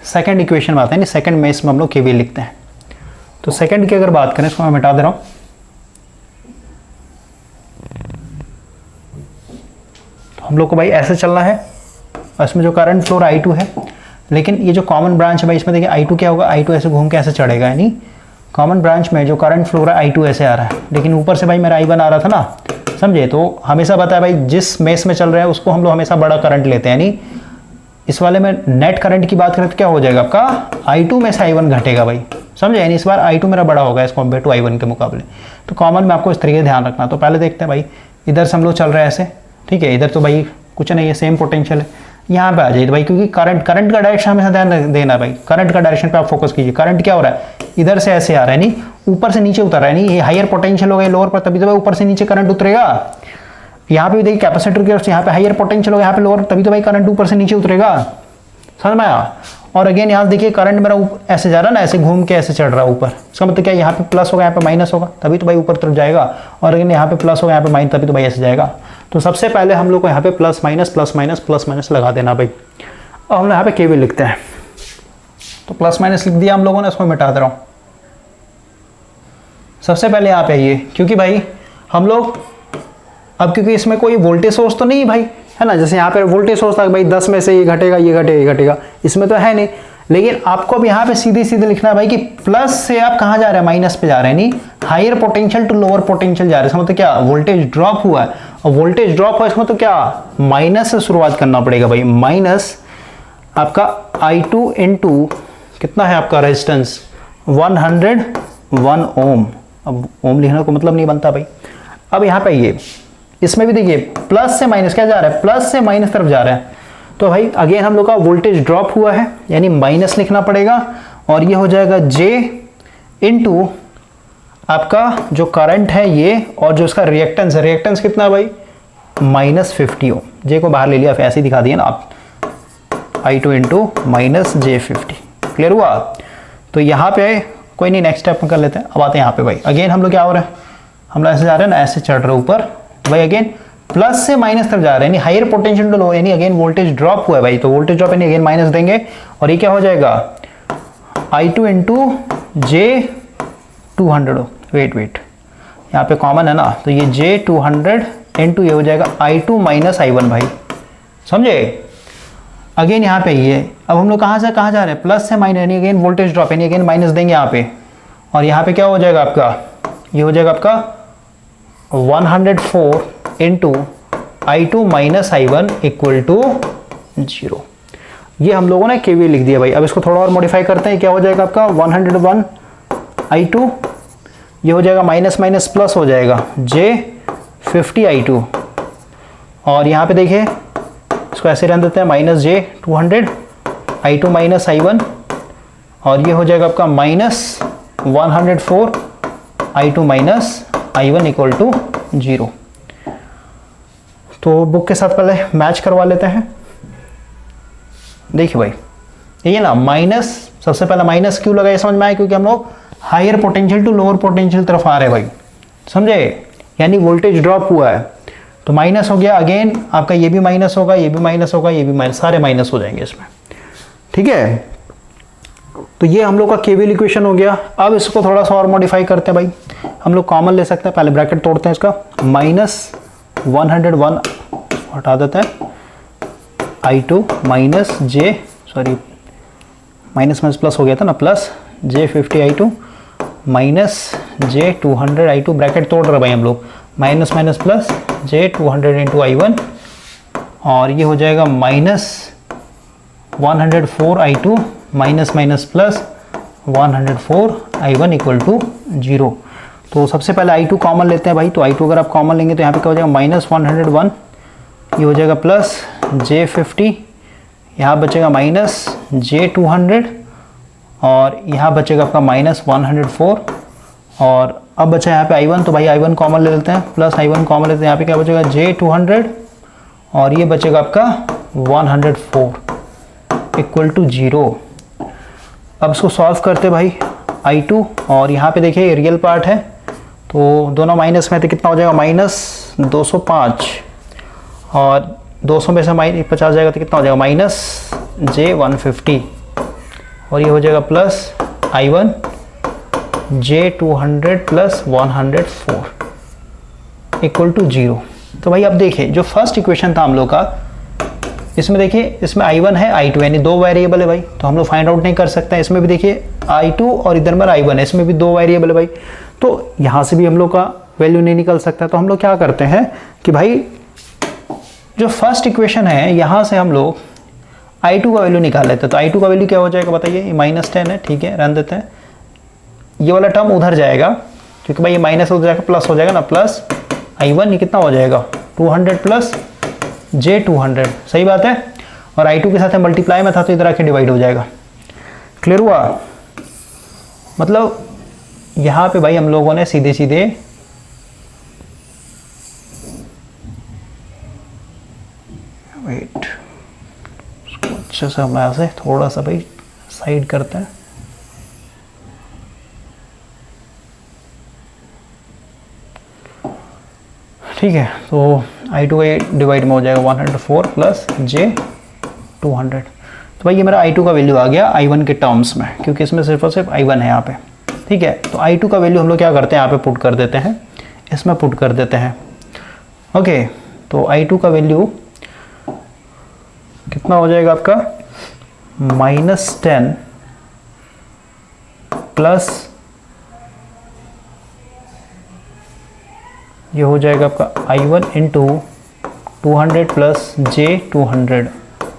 सेकंड इक्वेशन में आते हैं, सेकंड मेष में हम लोग KVL लिखते हैं। तो सेकंड की अगर बात करें, इसको मैं मिटा दे रहा हूं, तो हम लोग को भाई ऐसे चलना है, और इसमें जो करंट फ्लो I2 है, लेकिन ये जो कॉमन ब्रांच है भाई, इसमें देखिए I2 क्या होगा, I2 ऐसे घूम के ऐसे चढ़ेगा, यानी कॉमन ब्रांच में जो करंट फ्लो रहा है I2 ऐसे आ रहा है, लेकिन ऊपर से भाई मेरा I1 आ रहा था ना, समझे। तो हमेशा बताया भाई, जिस मेष में चल रहा है उसको हम लोग हमेशा बड़ा करंट लेते हैं, यानी इस वाले में नेट करंट की बात करें तो क्या हो जाएगा आपका, I2 में से I1 घटेगा भाई, समझे, यानी इस बार I2 मेरा बड़ा होगा एज कम्पेयर टू I1 के मुकाबले। तो कॉमन में आपको इस तरीके से ध्यान रखना। तो पहले देखते हैं भाई, इधर से हम लोग चल रहे हैं ऐसे, ठीक है, इधर तो भाई कुछ नहीं है, सेम पोटेंशियल है, यहाँ पे आ जाइए भाई, क्योंकि करंट का डायरेक्शन हमेशा ध्यान देना भाई, करंट का डायरेक्शन पे आप फोकस कीजिए। करंट क्या हो रहा है, इधर से ऐसे आ रहा है, नहीं ऊपर से नीचे उतर रहा है, नहीं ये हायर पोटेंशियल होगा लोअर पर, तभी तो भाई ऊपर से नीचे करंट उतरेगा। यहाँ पे भी देखिए कैपेसिटर की, यहाँ पे हायर पोटेंशियल होगा, यहाँ पे लोअर, तभी तो भाई करंट ऊपर से नीचे उतरेगा, समझ में आया। और अगेन यहाँ देखिए करंट मेरा ऐसे जा रहा है ना, ऐसे घूम के ऐसे चढ़ रहा है ऊपर, इसका मतलब क्या, यहाँ पे प्लस होगा, यहाँ पे माइनस होगा, तभी तो भाई ऊपर तरफ जाएगा, और अगेन यहाँ पे प्लस होगा, यहाँ पे माइनस, तभी तो भाई ऐसे जाएगा। तो सबसे पहले हम लोग को यहाँ पे plus minus plus minus plus minus लगा देना भाई। अब हम लोग यहाँ पे KVL लिखते हैं, तो प्लस माइनस लिख दिया हम लोगों ने, इसको मिटा दे रहा हूँ। सबसे पहले यहाँ पे आइए, क्योंकि भाई हम लोग अब, क्योंकि इसमें कोई वोल्टेज सोर्स तो नहीं भाई, है ना, जैसे यहाँ पे वोल्टेज सोर्स था भाई 10 में से ये घटेगा, ये घटेगा, ये घटेगा, इसमें तो है नहीं, लेकिन आपको अब यहाँ पे सीधे सीधे लिखना है भाई कि प्लस से आप कहाँ जा रहे हैं, माइनस पे जा रहे हैं, नहीं higher potential to lower potential जा रहे हैं। इसका मतलब क्या, वोल्टेज ड्रॉप हुआ है, और वोल्टेज ड्रॉप हुआ इसका मतलब क्या, माइनस से शुरुआत करना पड़ेगा भाई। माइनस आपका I2 इंटू कितना है आपका रेजिस्टेंस 101 ओम। अब ओम लिखने को मतलब नहीं बनता भाई। अब यहाँ पे ये इसमें भी देखिए प्लस से माइनस क्या जा रहा है, प्लस से माइनस तरफ जा रहा है, तो भाई अगेन हम लोग का वोल्टेज ड्रॉप हुआ है, यानी माइनस लिखना पड़ेगा, और ये हो जाएगा J इंटू आपका जो करंट है ये, और जो इसका रिएक्टेंस है, रिएक्टेंस कितना है भाई -50 ओम। J को बाहर ले लिया, ऐसे ही दिखा दिया ना आप, I2 इंटू -J50। क्लियर हुआ? तो यहाँ पे कोई नहीं, नेक्स्ट स्टेप में कर लेते हैं। अब आते हैं यहाँ पे भाई, अगेन हम लोग क्या हो रहा है, हम लोग ऐसे जा रहे हैं ना, ऐसे चढ़ रहे हैं ऊपर, तो भाई अगेन प्लस से माइनस तक जा रहे हैं, यानी हायर पोटेंशियल टू लो, यानी अगेन वोल्टेज ड्रॉप हुआ है भाई, तो वोल्टेज ड्रॉप यानी अगेन माइनस देंगे, और ये क्या हो जाएगा I2 इंटू J200। वेट यहाँ पे कॉमन है ना, तो ये J200 इंटू ये हो जाएगा I2 माइनस I1 भाई, समझे? अगेन यहाँ पे ये, अब हम लोग कहाँ से कहाँ जा रहे हैं, प्लस से माइनस, यानी अगेन वोल्टेज ड्रॉप, यानी अगेन माइनस देंगे यहाँ पे, और यहाँ पे क्या हो जाएगा आपका, ये हो जाएगा आपका 104 into I2 minus I1 equal to 0। ये हम लोगों ने केवीएल लिख दिया भाई। अब इसको थोड़ा और मॉडिफाई करते हैं, क्या हो जाएगा आपका 101 I2, ये हो जाएगा माइनस माइनस प्लस हो जाएगा J50 I2, और यहाँ पे देखिए इसको ऐसे रहने देते हैं -J200 I2 माइनस I1, और ये हो जाएगा आपका -104 I2 minus I1 equal to 0। तो बुक के साथ पहले मैच करवा लेते हैं। देखिए भाई ये ना माइनस, सबसे पहले माइनस क्यों लगाया समझ में आया, क्योंकि हम लोग higher potential to lower potential तरफ आ रहे हैं भाई, समझे? यानी वोल्टेज ड्रॉप हुआ है, तो माइनस हो गया, अगेन आपका ये भी माइनस होगा, ये भी माइनस होगा, ये भी माइनस, सारे माइनस हो जाएंगे इसमें, ठीक है? तो ये हम लोग का केवीएल इक्वेशन हो गया। अब इसको थोड़ा सा और मॉडिफाई करते हैं भाई, हम लोग कॉमन ले सकते हैं, पहले ब्रैकेट तोड़ते हैं इसका, -101 हटा देते हैं, I2 minus J, sorry minus minus plus हो गया था ना, plus J50 I2 minus J200 I2, bracket तोड़ रहे भाई हम लोग, minus minus plus J200 into I1, और ये हो जाएगा -104 I2 minus minus plus 104 I1 equal to 0। तो सबसे पहले I2 कॉमन लेते हैं भाई, तो I2 अगर आप कॉमन लेंगे तो यहाँ पे क्या हो जाएगा -101, ये हो जाएगा प्लस J50, यहाँ बचेगा माइनस J200, और यहाँ बचेगा आपका -104, और अब बचा यहाँ पे I1, तो भाई I1 कॉमन ले लेते हैं, प्लस I1 कॉमन लेते हैं, यहाँ पे क्या बचेगा J200, और ये बचेगा आपका 104 इक्वल टू 0। अब इसको सॉल्व करते भाई I2, और यहाँ पे देखिए रियल पार्ट है, तो दोनों माइनस में तो कितना हो जाएगा -205, और 200 में से -50 जाएगा तो कितना हो जाएगा -J150, और ये हो जाएगा plus I1 J200 plus 104 equal to 0। तो भाई अब देखिए जो फर्स्ट इक्वेशन था हम लोग का, इसमें देखिए इसमें I1 है I2, यानी दो वेरिएबल है भाई, तो हम लोग फाइंड आउट नहीं कर सकते हैं। इसमें भी देखिए I2 और इधर में I1 है, इसमें भी दो वेरिएबल है भाई, तो यहाँ से भी हम लोग का वैल्यू नहीं निकल सकता। तो हम लोग क्या करते हैं कि भाई जो फर्स्ट इक्वेशन है यहाँ से हम लोग I2 का वैल्यू निकाल लेते हैं। तो I2 का वैल्यू क्या हो जाएगा बताइए, ये -10 है, ठीक है, रन देते हैं। ये वाला टर्म उधर जाएगा, क्योंकि भाई ये माइनस उधर जाएगा, प्लस हो जाएगा ना, प्लस I1 ये कितना हो जाएगा 200 प्लस J200, सही बात है, और I2 के साथ मल्टीप्लाई में था तो इधर आके डिवाइड हो जाएगा। क्लियर हुआ? मतलब यहाँ पे भाई हम लोगों ने सीधे सीधे वेट उसको अच्छे से हम ऐसे थोड़ा सा भाई साइड करते हैं। ठीक है, तो I2 का डिवाइड में हो जाएगा 104 प्लस J200। तो भाई ये मेरा I2 का वैल्यू आ गया I1 के टर्म्स में, क्योंकि इसमें सिर्फ और सिर्फ I1 है यहाँ पे। ठीक है, तो I2 का वैल्यू हम लोग क्या करते हैं, यहाँ पे पुट कर देते हैं, इसमें पुट कर देते हैं। ओके, तो I2 का वैल्यू कितना हो जाएगा आपका -10 प्लस ये हो जाएगा आपका I1 इंटू 200 प्लस J200।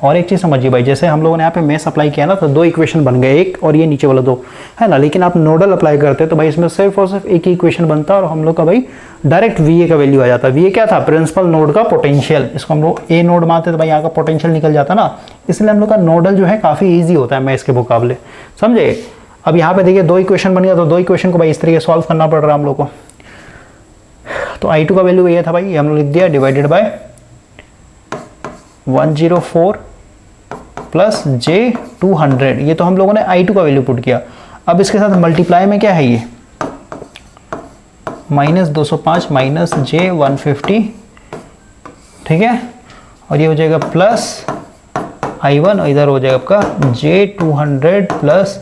और एक चीज़ समझिए भाई, जैसे हम लोगों ने यहाँ पे मेस अप्लाई किया ना, तो दो इक्वेशन बन गए, एक और ये नीचे वाला दो है ना। लेकिन आप नोडल अप्लाई करते हैं तो भाई इसमें सिर्फ और सिर्फ एक ही इक्वेशन बनता है और हम लोग का भाई डायरेक्ट VA का वैल्यू आ जाता है। VA क्या था? प्रिंसिपल नोड का पोटेंशियल। इसको हम लोग A नोड मानते तो भाई यहाँ का पोटेंशियल निकल जाता ना। इसलिए हम लोग का नोडल जो है काफ़ी ईजी होता है मेस के मुकाबले, समझे। अब यहाँ पे देखिए दो इक्वेशन बन गया, तो दो इक्वेशन को भाई इस तरीके सॉल्व करना पड़ रहा है हम लोग को। तो I2 का वैल्यू ये था भाई, ये हम लोग लिख दिया डिवाइडेड बाय 104 प्लस J200। ये तो हम लोगों ने I2 का वैल्यू पुट किया। अब इसके साथ मल्टीप्लाई में क्या है, ये -205 माइनस J150, ठीक है। और ये हो जाएगा प्लस I1 और इधर हो जाएगा आपका J200 प्लस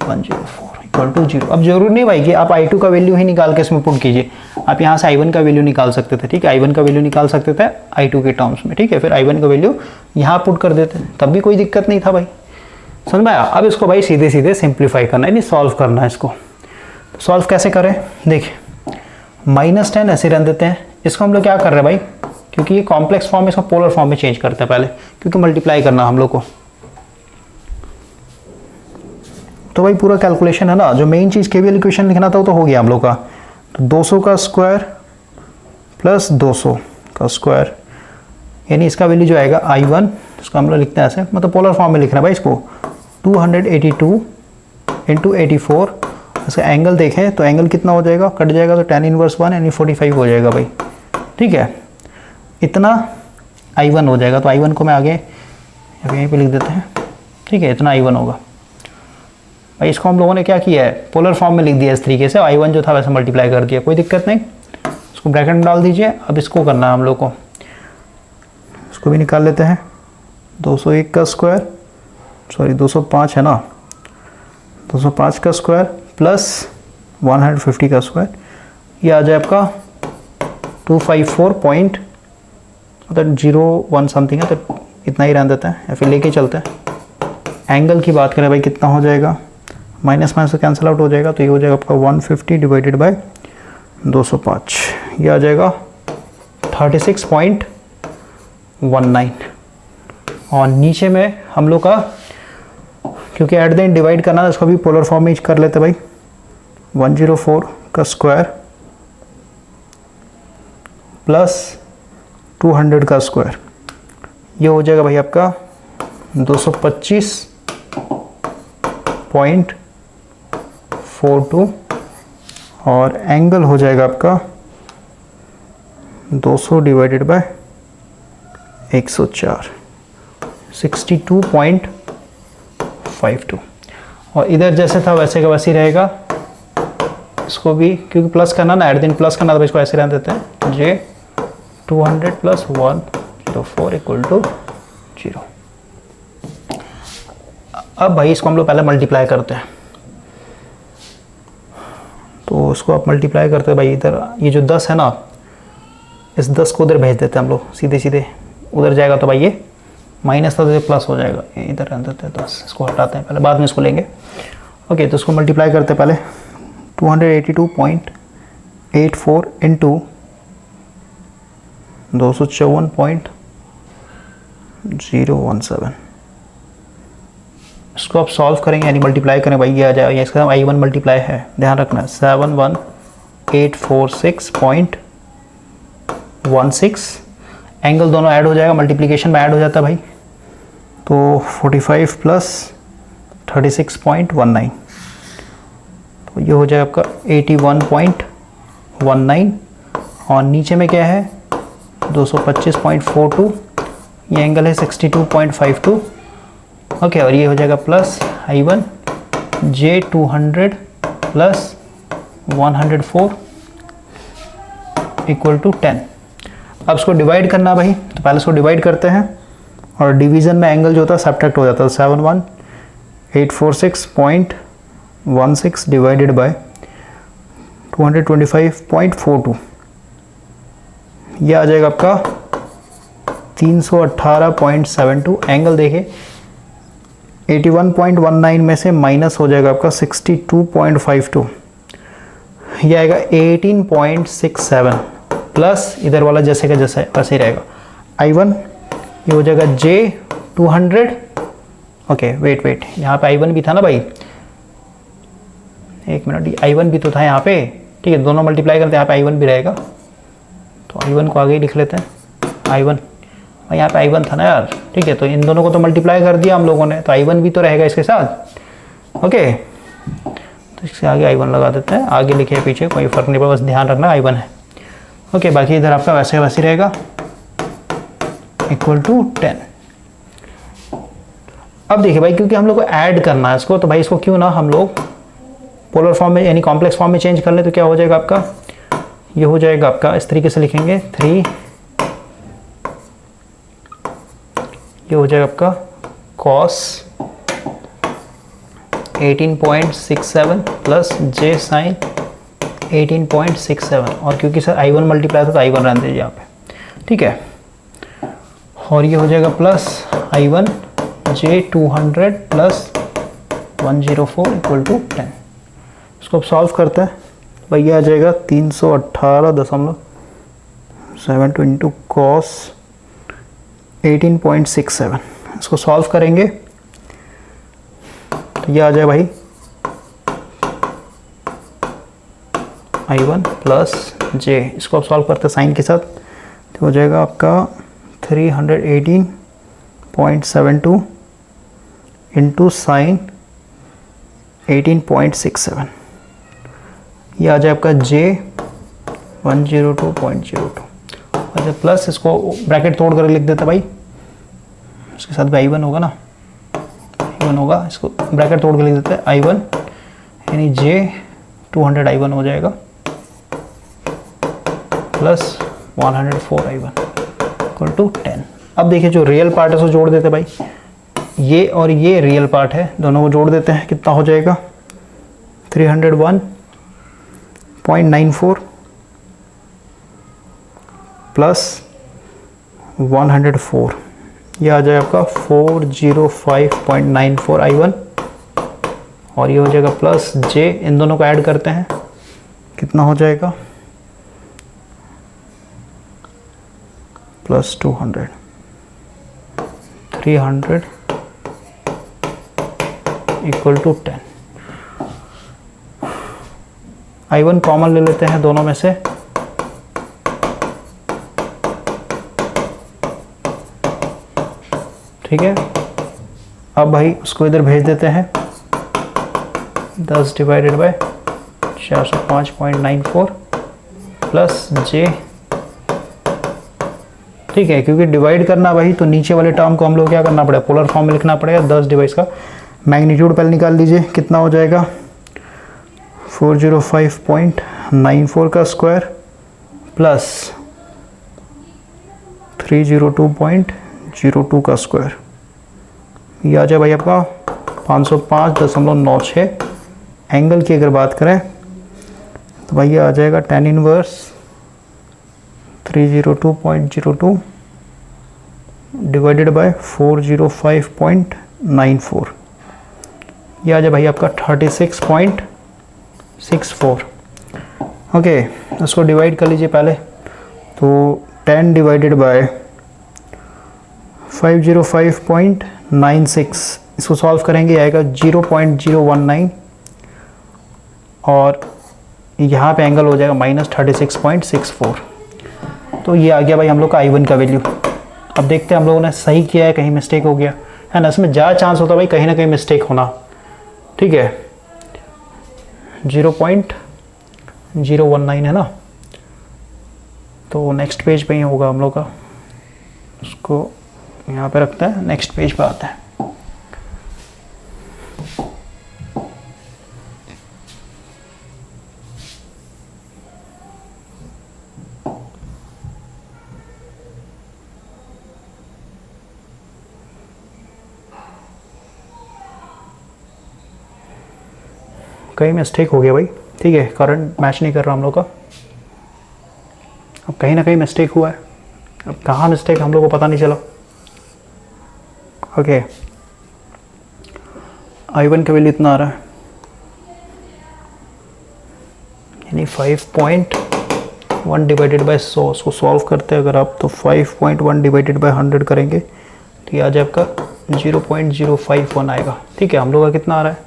104 इक्वल टू 0। अब जरूर नहीं भाई कि आप I2 का वैल्यू ही निकाल के इसमें पुट कीजिए, आप यहाँ से I1 का वैल्यू निकाल सकते थे, ठीक है। I1 का वैल्यू निकाल सकते थे I2 के टर्म्स में, ठीक है। फिर I1 का वैल्यू यहाँ पुट कर देते, तब भी कोई दिक्कत नहीं था भाई, समझ में आया। अब इसको भाई सीधे सीधे सिंप्लीफाई करना है, नहीं सॉल्व करना है इसको। तो सॉल्व कैसे करें, देखिए -10 ऐसे रहने देते हैं। इसको हम लोग क्या कर रहे हैं भाई, क्योंकि ये कॉम्प्लेक्स फॉर्म है, इसको पोलर फॉर्म में चेंज करते हैं पहले, क्योंकि मल्टीप्लाई करना हम लोग को। तो भाई पूरा कैलकुलेशन है ना, जो मेन चीज़ केवीएल इक्वेशन लिखना था वो तो हो गया हम लोग का। तो 200 का स्क्वायर प्लस 200 का स्क्वायर, यानी इसका वैल्यू जो आएगा I1, इसको हम लोग लिखते हैं ऐसे, मतलब पोलर फॉर्म में लिख रहे हैं भाई इसको, 282 इंटू 84। इसका एंगल देखें तो एंगल कितना हो जाएगा, कट जाएगा तो tan इनवर्स 1 यानी 45 हो जाएगा भाई, ठीक है। इतना I1 हो जाएगा, तो I1 को मैं आगे यहीं पे लिख देते हैं, ठीक है। इतना I1 होगा भाई। इसको हम लोगों ने क्या किया है, पोलर फॉर्म में लिख दिया इस तरीके से, I1 जो था वैसे मल्टीप्लाई कर दिया, कोई दिक्कत नहीं। इसको ब्रैकेट में डाल दीजिए। अब इसको करना है हम लोग को, इसको भी निकाल लेते हैं। 201 का स्क्वायर, सॉरी 205 है ना, 205 का स्क्वायर प्लस 150 का स्क्वायर, ये आ जाए आपका 254.01 समथिंग है, तो इतना ही रहने देते हैं या फिर लेके चलते हैं। एंगल की बात करें भाई कितना हो जाएगा, माइनस माइनस कैंसिल आउट हो जाएगा, तो ये हो जाएगा आपका 150 डिवाइडेड बाय 205, ये आ जाएगा 36.19। और नीचे में हम लोग का, क्योंकि एट द एंड डिवाइड करना है, इसको भी पोलर फॉर्म में कर लेते भाई। 104 का स्क्वायर प्लस 200 का स्क्वायर, ये हो जाएगा भाई आपका 225.42 और एंगल हो जाएगा आपका 200 डिवाइडेड बाय 104, 62.52। और इधर जैसे था वैसे का वैसे ही रहेगा। इसको भी क्योंकि प्लस करना ना, एट दिन प्लस करना, तो इसको ऐसे रहने देते हैं, J200 प्लस 104 इक्वल टू 0। अब भाई इसको हम लोग पहले मल्टीप्लाई करते हैं, तो इसको आप मल्टीप्लाई करते हैं भाई। इधर ये जो 10 है ना, इस 10 को उधर भेज देते हैं हम लोग, सीधे सीधे उधर जाएगा, तो भाई ये माइनस था तो ये प्लस हो जाएगा, इधर रहने देते हैं 10, इसको हटाते हैं पहले, बाद में इसको लेंगे। ओके, तो इसको मल्टीप्लाई करते हैं पहले। 282.84 इंटू 254.017, इसको आप सॉल्व करेंगे यानी मल्टीप्लाई करें भाई, ये आ जाएगा। इसका I1 मल्टीप्लाई है, ध्यान रखना, 71846.16। एंगल दोनों ऐड हो जाएगा, मल्टीप्लिकेशन में ऐड हो जाता है भाई, तो 45 प्लस 36.19, तो ये हो जाएगा आपका 81.19। और नीचे में क्या है 225.42, ये एंगल है 62.52। ओके, और ये हो जाएगा plus I1 J200 plus 104 equal to 10। अब इसको डिवाइड करना भाई, तो पहले इसको डिवाइड करते हैं, और डिवीज़न में एंगल जो होता है सब्ट्रैक्ट हो जाता है। 71846.16 डिवाइडेड बाय 225.42, ये आ जाएगा आपका 318.72। एंगल देखिए 81.19 में से माइनस हो जाएगा आपका 62.52, ये आएगा 18.67 प्लस इधर वाला जैसे का जैसा वैसे ही रहेगा I1, ये हो जाएगा J200। ओके वेट यहाँ पे I1 भी था ना भाई, एक मिनट, I1 भी तो था यहाँ पे, ठीक है, दोनों मल्टीप्लाई करते हैं, यहाँ पे I1 भी रहेगा, तो I1 को आगे ही लिख लेते हैं, I1 यहाँ पे I1 था ना यार, ठीक है, तो इन दोनों को तो मल्टीप्लाई कर दिया हम लोगों ने, तो I1 भी तो रहेगा इसके साथ। ओके, तो इससे आगे I1 लगा देते हैं, आगे लिखे पीछे कोई फर्क नहीं पड़ा, बस ध्यान रखना I1 है। ओके, बाकी इधर आपका वैसे वैसे रहेगा, इक्वल टू 10। अब देखिए भाई, क्योंकि हम लोग को ऐड करना है इसको, तो भाई इसको क्यों ना हम लोग पोलर फॉर्म में यानी कॉम्प्लेक्स फॉर्म में चेंज कर ले, तो क्या हो जाएगा आपका, ये हो जाएगा आपका इस तरीके से लिखेंगे 3, ये हो जाएगा आपका cos 18.67 प्लस j sin 18.67, और क्योंकि सर I1 मल्टीप्लाई था तो I1 रहने दीजिए यहाँ पे, ठीक है, और ये हो जाएगा plus I1 J200 plus 104 equal to 10। इसको अब सॉल्व करते हैं, भैया आ जाएगा 318.72 इंटू कॉस 18.67, इसको सॉल्व करेंगे तो ये आ जाए भाई I1 प्लस J, इसको अब सॉल्व करते हैं साइन के साथ, तो हो जाएगा आपका 318.72 इंटू साइन 18.67, ये आ जाए आपका J 102.02। अच्छा प्लस इसको ब्रैकेट तोड़ कर लिख देता भाई, इसके साथ भी I1 होगा ना, I1 होगा, इसको ब्रैकेट तोड़ कर लिख देते हैं I1 यानी J200 I1 हो जाएगा प्लस 104 I1 इक्वल टू 10। अब देखिए जो रियल पार्ट है उसको जोड़ देते भाई, ये और ये रियल पार्ट है, दोनों को जोड़ देते हैं, कितना हो जाएगा 301.94 प्लस 104, ये आ जाएगा आपका 405.94 I1, और ये हो जाएगा प्लस J, इन दोनों को ऐड करते हैं, कितना हो जाएगा plus 200, 300 equal to 10। I1 common ले लेते हैं दोनों में से, ठीक है, अब भाई उसको इधर भेज देते हैं, 10 डिवाइडेड बाय 405.94 प्लस J, ठीक है, क्योंकि डिवाइड करना भाई तो नीचे वाले टर्म को हम लोग क्या करना पड़ेगा, पोलर फॉर्म में लिखना पड़ेगा। 10 डिवाइस का मैग्नीट्यूड पहले निकाल लीजिए, कितना हो जाएगा 405.94 का स्क्वायर प्लस 302.02 का स्क्वायर, ये आ जाए भाई आपका 505.96। एंगल की अगर बात करें तो भाई ये आ जाएगा tan इनवर्स 302.02 डिवाइडेड बाय 405.94, ये आ जाए भाई आपका 36.64। ओके, इसको डिवाइड कर लीजिए पहले, तो 10 डिवाइडेड बाय 505.96, इसको सॉल्व करेंगे आएगा 0.019, और यहाँ पे एंगल हो जाएगा -36.64। तो ये आ गया भाई हम लोग का I1 का वैल्यू। अब देखते हैं हम लोगों ने सही किया है, कहीं मिस्टेक हो गया है ना, इसमें ज़्यादा चांस होता है भाई कहीं ना कहीं मिस्टेक होना, ठीक है, 0.019 है ना, तो नेक्स्ट पेज पे ही होगा हम लोग का, उसको यहाँ पे रखते हैं, नेक्स्ट पेज पे आता है। कहीं मिस्टेक हो गया भाई, ठीक है, करंट मैच नहीं कर रहा हम लोग का, अब कहीं ना कहीं मिस्टेक हुआ है, अब कहाँ मिस्टेक हम लोग को पता नहीं चला। ओके, I1 का वैल्यू इतना आ रहा है, यानी 5.1 डिवाइडेड बाय 100, उसको सॉल्व करते हैं अगर आप तो 5.1 डिवाइडेड बाय 100 करेंगे तो ये आ जाए आपका 0.051 आएगा। ठीक है, हम लोग का कितना आ रहा है,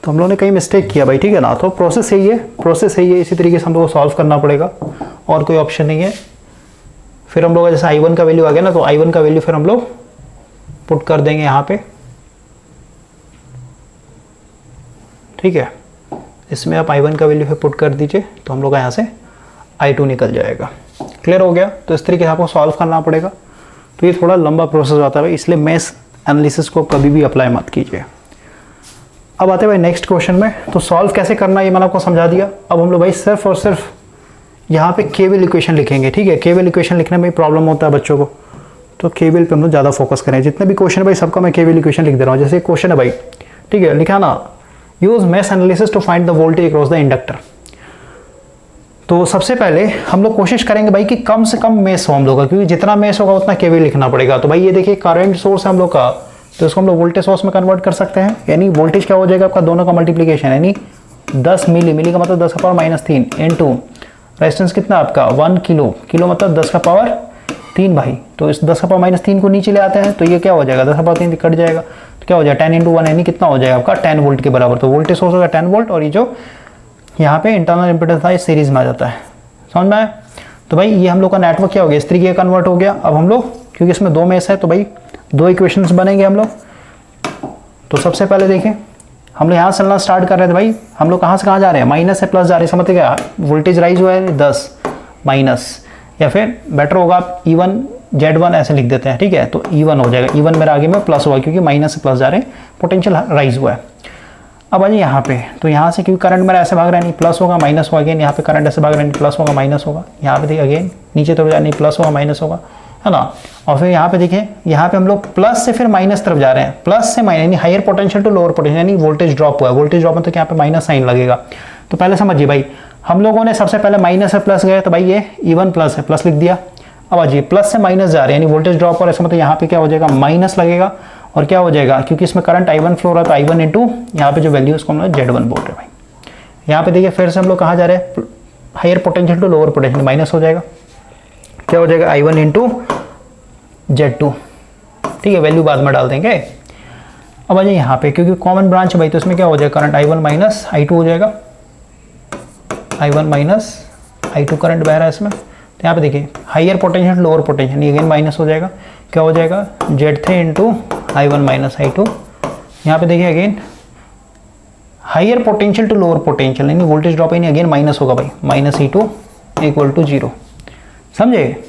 तो हम लोगों ने कहीं मिस्टेक किया भाई, ठीक है ना। तो प्रोसेस यही है, प्रोसेस यही है, इसी तरीके से हम लोग को सॉल्व करना पड़ेगा और कोई ऑप्शन नहीं है। फिर हम लोग जैसे I1 का वैल्यू आ गया ना, तो I1 का वैल्यू फिर हम लोग पुट कर देंगे यहाँ पे। ठीक है, इसमें आप I1 का वैल्यू फिर पुट कर दीजिए तो हम लोग का यहाँ से I2 निकल जाएगा। क्लियर हो गया। तो इस तरीके से आपको सॉल्व करना पड़ेगा। तो ये थोड़ा लंबा प्रोसेस आता है भाई, इसलिए मेश एनालिसिस को कभी भी अप्लाई मत कीजिए। अब आते हैं भाई नेक्स्ट क्वेश्चन में। तो सॉल्व कैसे करना है ये मैंने आपको समझा दिया। अब हम लोग भाई सिर्फ और सिर्फ यहाँ पे केवीएल इक्वेशन लिखेंगे। ठीक है, केवीएल इक्वेशन लिखने में प्रॉब्लम होता है बच्चों को, तो केवीएल पे हम लोग ज़्यादा फोकस करें। जितने भी क्वेश्चन भाई सबका मैं केवीएल इक्वेशन लिख दे रहा हूँ। जैसे क्वेश्चन है भाई, ठीक है, लिखा ना, use mesh analysis to find the voltage across the inductor. तो सबसे पहले हम लोग कोशिश करेंगे भाई कि कम से कम मेश हो हम लोग का, क्योंकि जितना मेश होगा उतना केवीएल लिखना पड़ेगा। तो भाई ये देखिए करंट सोर्स है हम लोग का, तो इसको हम लोग वोल्टेज सोर्स में कन्वर्ट कर सकते हैं। यानी वोल्टेज क्या हो जाएगा आपका, दोनों का मल्टीप्लीकेशन, यानी 10 मिली का मतलब 10 का पावर -3 इनटू रेजिस्टेंस कितना आपका 1 किलो, किलो मतलब 10 का पावर 3 भाई। तो इस 10 का पावर -3 को नीचे ले आते हैं तो ये क्या हो जाएगा, 10 का पावर 3 कट जाएगा तो क्या हो जाएगा 10 × 1 यानी कितना हो जाएगा आपका 10 वोल्ट के बराबर। तो वोल्टेज सोर्स होगा 10 वोल्ट और ये जो यहाँ पे इंटरनल इम्पीडेंस था ये सीरीज में आ जाता है। समझ में आया। तो भाई ये हम लोग का नेटवर्क क्या हो गया, इस तरीके का कन्वर्ट हो गया। अब हम लोग क्योंकि इसमें 2 मेश है तो भाई 2 इक्वेशंस बनेंगे हम लोग। तो सबसे पहले देखें, हम लोग यहाँ से चलना स्टार्ट कर रहे थे भाई, हम लोग कहाँ से कहाँ जा रहे हैं, माइनस से प्लस जा रहे हैं। समझते क्या, वोल्टेज राइज हुआ है 10 माइनस, या फिर बेटर होगा आप E1 Z1 ऐसे लिख देते हैं। ठीक है, तो E1 हो जाएगा, E1 मेरा आगे में प्लस होगा क्योंकि माइनस से प्लस जा रहे हैं, पोटेंशियल राइज हुआ है। अब आइए यहाँ पे, तो यहाँ से क्योंकि करंट मेरा ऐसे भाग रहा है, नहीं प्लस होगा माइनस होगा, अगेन यहाँ पे करंट ऐसे भाग रहा है, नहीं प्लस होगा माइनस होगा, यहाँ पे देखिए अगेन नीचे तरफ जा नहीं प्लस होगा माइनस होगा, है ना। और फिर यहाँ पे देखिए, यहाँ पे हम लोग प्लस से फिर माइनस तरफ जा रहे हैं, प्लस से माइनस यानी higher potential to lower potential, यानी वोल्टेज ड्रॉप हुआ है। वोल्टेज ड्रॉप में तो यहाँ पे माइनस साइन लगेगा। तो पहले समझिए भाई, हम लोगों ने सबसे पहले माइनस से प्लस गए तो भाई ये E1 प्लस है, प्लस लिख दिया। अब आइए प्लस से माइनस जा रहे हैं, यानी वोल्टेज ड्रॉप और ऐसा मतलब यहाँ पे क्या हो जाएगा माइनस लगेगा और क्या हो जाएगा, क्योंकि इसमें करंट I1 फ्लो रहा है तो I1 इंटू यहाँ पे जो वैल्यू उसको हम लोग Z1 बोल रहे हैं भाई। यहाँ पे देखिए फिर से हम लोग कहाँ जा रहे हैं, higher potential to lower potential, minus हो जाएगा, क्या हो जाएगा I1 इंटू Z2। ठीक है, वैल्यू बाद में डाल देंगे। अब आ जाए यहाँ पे, क्योंकि कॉमन ब्रांच है भाई तो इसमें क्या हो जाएगा, करंट I1 माइनस I2 हो जाएगा, I1 माइनस I2 करंट बह रहा है इसमें। तो यहाँ पे देखिए higher potential lower potential, again minus हो जाएगा, क्या हो जाएगा Z3 into I1 minus I2। यहाँ पे देखिए again higher potential to lower potential, यानी वोल्टेज ड्रॉप यानी अगेन माइनस होगा भाई, माइनस E2 इक्वल टू 0। समझे।